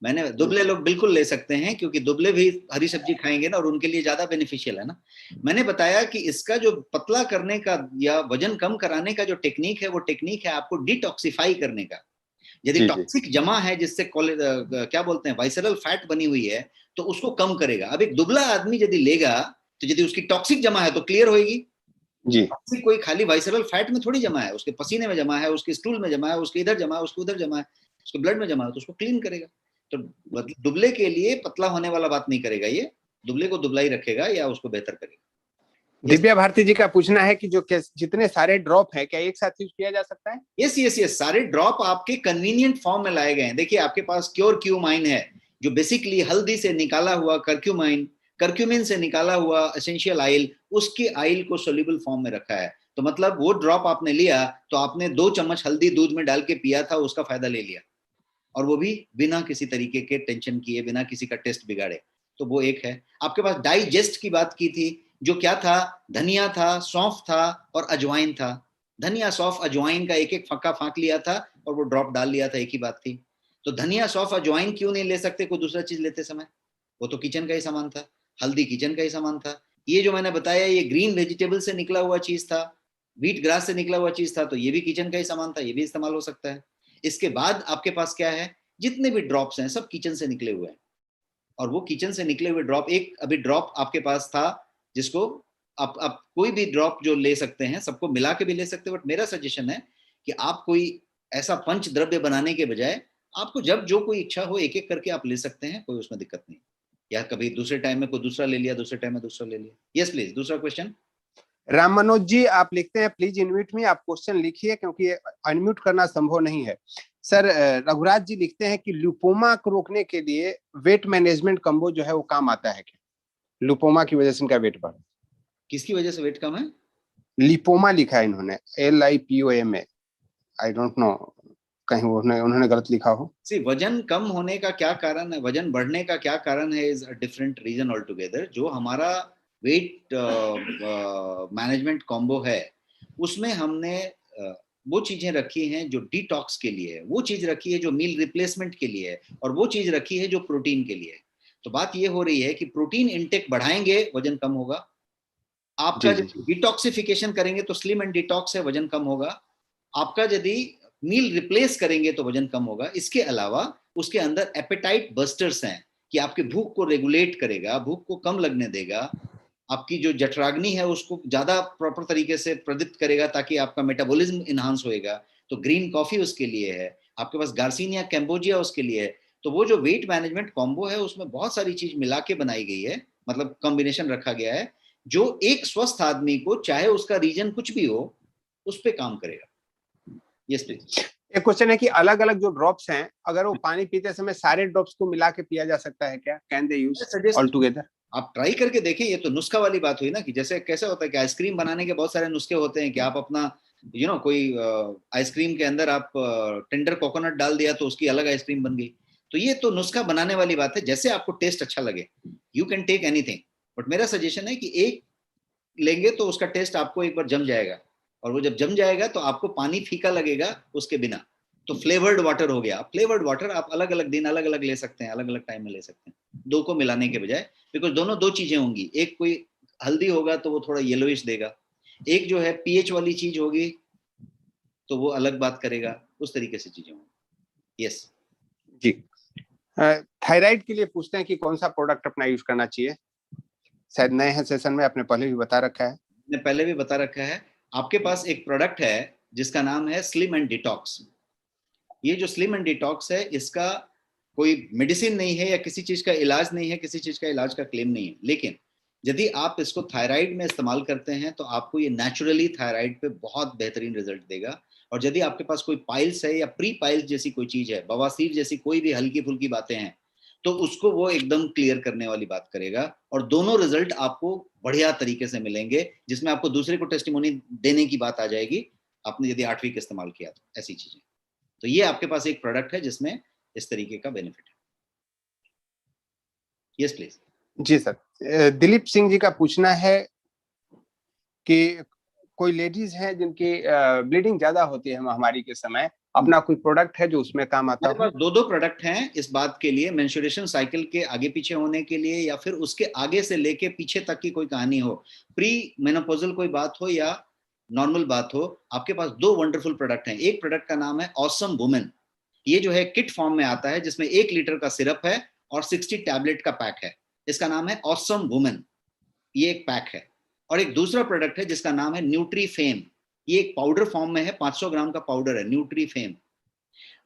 मैंने दुबले लोग बिल्कुल ले सकते हैं, क्योंकि दुबले भी हरी सब्जी खाएंगे ना, और उनके लिए ज्यादा बेनिफिशियल है ना। मैंने बताया कि इसका जो पतला करने का या वजन कम कराने का जो टेक्निक है, वो टेक्निक है आपको डिटॉक्सिफाई करने का। यदि जी जी टॉक्सिक जमा है, जिससे क्या बोलते हैं वाइसरल फैट बनी हुई है, तो उसको कम करेगा। अब एक दुबला आदमी यदि लेगा, तो यदि उसकी टॉक्सिक जमा है तो क्लियर होगी। जी टॉक्सिक कोई खाली वाइसरल फैट में थोड़ी जमा है, उसके पसीने में जमा है, उसके स्टूल में जमा है, उसके इधर जमा है, उसके उधर जमा है, उसके ब्लड में जमा है, तो उसको क्लीन करेगा। तो दुबले के लिए पतला होने वाला बात नहीं करेगा, ये दुबले को दुबला ही रखेगा या उसको बेहतर करेगा। दिव्या भारती जी का पूछना है कि जो जितने सारे ड्रॉप है, क्या एक साथ यूज किया जा सकता है? यस यस यस, सारे ड्रॉप आपके कन्वीनियंट फॉर्म में लाए गए हैं। देखिए आपके पास क्योर क्यूमाइन है, जो बेसिकली हल्दी से निकाला हुआ करक्यूमिन से निकाला हुआ एसेंशियल आयल, उसके आयल को सोल्यूबल फॉर्म में रखा है। तो मतलब वो ड्रॉप आपने लिया तो आपने 2 चम्मच हल्दी दूध में डाल के पिया था, उसका फायदा ले लिया, और वो भी बिना किसी तरीके के टेंशन किए, बिना किसी का टेस्ट बिगाड़े। तो वो एक है। आपके पास डाइजेस्ट की बात की थी, जो क्या था, धनिया था, सौंफ था और अजवाइन था। धनिया सौंफ अजवाइन का एक एक फक्का फाँक लिया था और वो ड्रॉप डाल लिया था, एक ही बात थी। तो धनिया सौंफ अजवाइन क्यों नहीं ले सकते कोई दूसरा चीज लेते समय? वो तो किचन का ही सामान था, हल्दी किचन का ही सामान था। ये जो मैंने बताया, ये ग्रीन वेजिटेबल से निकला हुआ चीज था, व्हीट ग्रास से निकला हुआ चीज था, तो ये भी किचन का ही सामान था, ये भी इस्तेमाल हो सकता है। इसके बाद आपके पास क्या है, जितने भी ड्रॉप्स हैं सब किचन से निकले हुए हैं, और वो किचन से निकले हुए ड्रॉप, एक अभी ड्रॉप आपके पास था जिसको आप कोई भी ड्रॉप जो ले सकते हैं, सबको मिला के भी ले सकते हैं। बट मेरा सजेशन है कि आप कोई ऐसा पंच द्रव्य बनाने के बजाय, आपको जब जो कोई इच्छा हो एक एक करके आप ले सकते हैं, कोई उसमें दिक्कत नहीं। या कभी दूसरे टाइम में कोई दूसरा ले लिया, दूसरे टाइम में दूसरा ले लिया। यस प्लीज, दूसरा क्वेश्चन। राम मनोज जी आप लिखते हैं, प्लीज इनम्यूट में आप क्वेश्चन लिखिए, क्योंकि अनम्यूट करना संभव नहीं है। सर रघुराज जी लिखते हैं कि लिपोमा को रोकने के लिए वेट मैनेजमेंट कम्बो जो है वो काम आता है क्या? लिपोमा की वजह से इनका वेट बढ़ा। किसकी वजह से वेट कम है? लिपोमा लिखा है इन्होंने, LIPOMA, आई डोंट नो, कहीं उन्होंने गलत लिखा हो। सी, वजन कम होने का क्या कारण है, वजन बढ़ने का क्या कारण है, is a different reason all together. जो हमारा वेट मैनेजमेंट कॉम्बो है, उसमें हमने वो चीजें रखी हैं जो डिटॉक्स के लिए है, वो चीज रखी है जो मील रिप्लेसमेंट के लिए है, और वो चीज रखी है जो प्रोटीन के लिए है। तो बात ये हो रही है कि प्रोटीन इंटेक बढ़ाएंगे वजन कम होगा, आपका जी जी जब डिटॉक्सिफिकेशन करेंगे तो स्लिम एंड डिटॉक्स है, वजन कम होगा। आपका यदि मील रिप्लेस करेंगे तो वजन कम होगा। इसके अलावा उसके अंदर एपेटाइट बस्टर्स हैं कि आपके भूख को रेगुलेट करेगा, भूख को कम लगने देगा, आपकी जो जठराग्नि है उसको ज्यादा प्रॉपर तरीके से प्रदीप्त करेगा, ताकि आपका मेटाबॉलिज्म इनहांस होएगा। तो ग्रीन कॉफी उसके लिए है, आपके पास गार्सिनिया कैम्बोजिया उसके लिए है। तो वो जो वेट मैनेजमेंट कॉम्बो है, उसमें बहुत सारी चीज मिला के बनाई गई है, मतलब कॉम्बिनेशन रखा गया है, जो एक स्वस्थ आदमी को, चाहे उसका रीजन कुछ भी हो, उस पर काम करेगा। Yes please. एक क्वेश्चन है कि अलग अलग जो ड्रॉप्स हैं, अगर वो पानी पीते समय सारे ड्रॉप्स को मिला के पिया जा सकता है क्या? Can they use all together? आप ट्राई करके देखें। ये तो नुस्खा वाली बात हुई ना, कि जैसे कैसे होता है कि आइसक्रीम बनाने के बहुत सारे नुस्खे होते हैं, कि आप अपना कोई आइसक्रीम के अंदर आप टेंडर कोकोनट डाल दिया तो उसकी अलग आइसक्रीम बन गई। तो ये तो नुस्खा बनाने वाली बात है, जैसे आपको टेस्ट अच्छा लगे, you can take anything. But मेरा सजेशन है कि एक लेंगे तो उसका टेस्ट आपको एक बार जम जाएगा, और वो जब जम जाएगा तो आपको पानी फीका लगेगा उसके बिना। तो फ्लेवर्ड वाटर हो गया। फ्लेवर्ड वाटर आप अलग अलग दिन अलग अलग ले सकते हैं, अलग अलग टाइम में ले सकते हैं, दो को मिलाने के बजाय, बिकॉज दोनों दो चीजें होंगी। एक कोई हल्दी होगा तो वो थोड़ा येलोइश देगा, एक जो है पीएच वाली चीज होगी तो वो अलग बात करेगा, उस तरीके से चीजें होंगी। यस जी। थायराइड के लिए पूछते हैं कि कौन सा प्रोडक्ट अपना यूज करना चाहिए, शायद नए हैं सेशन में, आपने पहले भी बता रखा है। मैंने पहले भी बता रखा है। आपके पास एक प्रोडक्ट है जिसका नाम है स्लिम एंड डिटॉक्स। ये जो स्लिम एंड डिटॉक्स है, इसका कोई मेडिसिन नहीं है या किसी चीज का इलाज नहीं है, किसी चीज का इलाज का क्लेम नहीं है, लेकिन यदि आप इसको थायराइड में इस्तेमाल करते हैं तो आपको ये नेचुरली थायराइड पे बहुत बेहतरीन रिजल्ट देगा। और यदि आपके पास कोई पाइल्स है या प्री पाइल्स जैसी कोई चीज है, बवासीर जैसी कोई भी हल्की फुल्की बातें हैं, तो उसको वो एकदम क्लियर करने वाली बात करेगा। और दोनों रिजल्ट आपको बढ़िया तरीके से मिलेंगे, जिसमें आपको दूसरे को टेस्टिमोनी देने की बात आ जाएगी, आपने यदि 8 वीक इस्तेमाल किया तो, ऐसी चीजें। तो ये आपके पास एक प्रोडक्ट है जिसमें इस तरीके का बेनिफिट है। Yes please. जी सर, दिलीप सिंह जी का पूछना है कि कोई लेडीज हैं जिनकी ब्लीडिंग ज्यादा होती है महामारी के समय, अपना कोई प्रोडक्ट है जो उसमें काम आता हमारे है? पास दो प्रोडक्ट हैं इस बात के लिए, मेंस्ट्रुएशन साइकिल के आगे पीछे होने के लिए या फिर उसके आगे से लेके पीछे तक की कोई कहानी हो, प्री मेनोपॉजल कोई बात हो या नॉर्मल बात हो, आपके पास दो वंडरफुल प्रोडक्ट हैं। एक प्रोडक्ट का नाम है ऑसम वुमेन। ये जो है किट फॉर्म में आता है, जिसमें 1 लीटर का सिरप है और 60 टैबलेट का पैक है। इसका नाम है ऑसम वुमेन, ये एक पैक है। और एक दूसरा प्रोडक्ट है जिसका नाम है न्यूट्री फेम। ये एक पाउडर फॉर्म में है, 500 ग्राम का पाउडर है न्यूट्री फेम।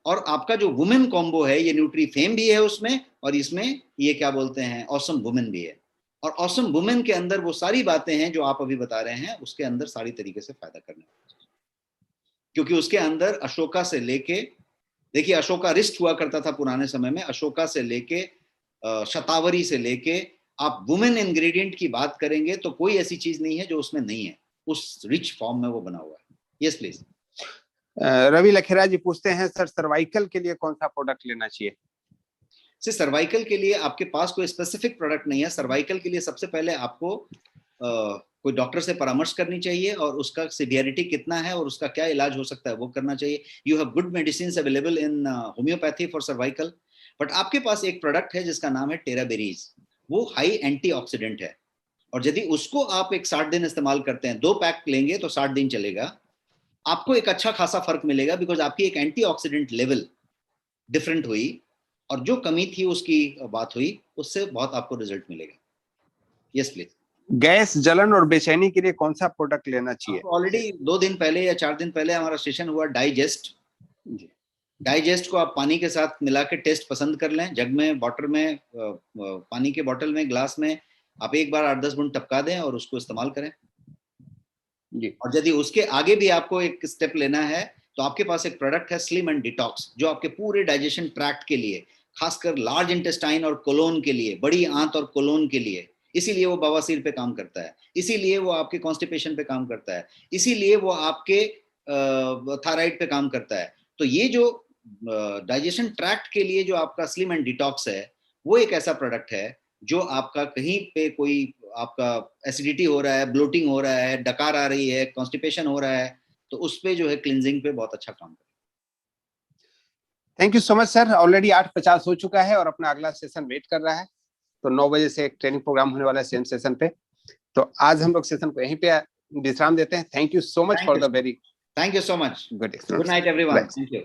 और आपका जो वुमेन कॉम्बो है, ये न्यूट्री फेम भी है उसमें, और इसमें ये क्या बोलते हैं ऑसम वुमेन भी है। और ऑसम वुमेन के अंदर वो सारी बातें हैं जो आप अभी बता रहे हैं, उसके अंदर सारी तरीके से फायदा करने, क्योंकि उसके अंदर अशोका से लेके, देखिए अशोका रिस्ट हुआ करता था पुराने समय में, अशोका से लेके शतावरी से लेके आप वुमेन इंग्रेडिएंट की बात करेंगे तो कोई ऐसी चीज नहीं है जो उसमें नहीं है, उस रिच फॉर्म में वो बना हुआ है। Yes please. रवि लखेरा जी पूछते हैं सर, सर्वाइकल के लिए कौन सा प्रोडक्ट लेना चाहिए? से सर्वाइकल के लिए आपके पास कोई स्पेसिफिक प्रोडक्ट नहीं है। सर्वाइकल के लिए सबसे पहले आपको कोई डॉक्टर से परामर्श करनी चाहिए और उसका सिवियरिटी कितना है और उसका क्या इलाज हो सकता है वो करना चाहिए। You have good medicine available in homeopathy for cervical. But आपके पास एक प्रोडक्ट है जिसका नाम है टेराबेरीज। वो हाई एंटीऑक्सीडेंट है, और यदि उसको आप एक 60 दिन इस्तेमाल करते हैं, 2 पैक लेंगे तो 60 दिन चलेगा, आपको एक अच्छा खासा फर्क मिलेगा, बिकॉज आपकी एक एंटीऑक्सीडेंट लेवल डिफरेंट हुई और जो कमी थी उसकी बात हुई, उससे बहुत आपको रिजल्ट मिलेगा। Yes please. गैस, जलन और बेचैनी के लिए कौन सा प्रोडक्ट लेना चाहिए? ऑलरेडी 2 दिन पहले या 4 दिन पहले हमारा सेशन हुआ डाइजेस्ट। डाइजेस्ट को आप पानी के साथ मिला के टेस्ट पसंद कर लें, जग में, वाटर में, पानी के बोतल में, ग्लास में, आप एक बार 8-10 बूंद टपका दें और उसको इस्तेमाल करें जी। और यदि उसके आगे भी आपको एक स्टेप लेना है तो आपके पास एक प्रोडक्ट है स्लिम एंड डिटॉक्स, जो आपके पूरे डाइजेशन ट्रैक्ट के लिए, खासकर लार्ज इंटेस्टाइन और कोलोन के लिए, बड़ी आंत और कोलोन के लिए, इसीलिए वो बवासीर पे काम करता है, इसीलिए वो आपके कॉन्स्टिपेशन पे काम करता है, इसीलिए वो आपके थायराइड पे काम करता है। तो ये जो डाइजेशन ट्रैक्ट के लिए जो आपका स्लिम एंड डिटॉक्स है, वो एक ऐसा प्रोडक्ट है जो आपका कहीं पे कोई आपका एसिडिटी हो रहा है, ब्लोटिंग हो रहा है, डकार आ रही है, कॉन्स्टिपेशन हो रहा है, तो उस पे जो है क्लींजिंग पे बहुत अच्छा काम कर। Thank you so much sir. Already 8:50 हो चुका है और अपना अगला सेशन वेट कर रहा है, तो 9 बजे से एक ट्रेनिंग प्रोग्राम होने वाला है सेम सेशन पे। तो आज हम लोग सेशन को यहीं पे विश्राम देते हैं। Thank you so much for the very thank you so much. Good good night everyone. Thank you.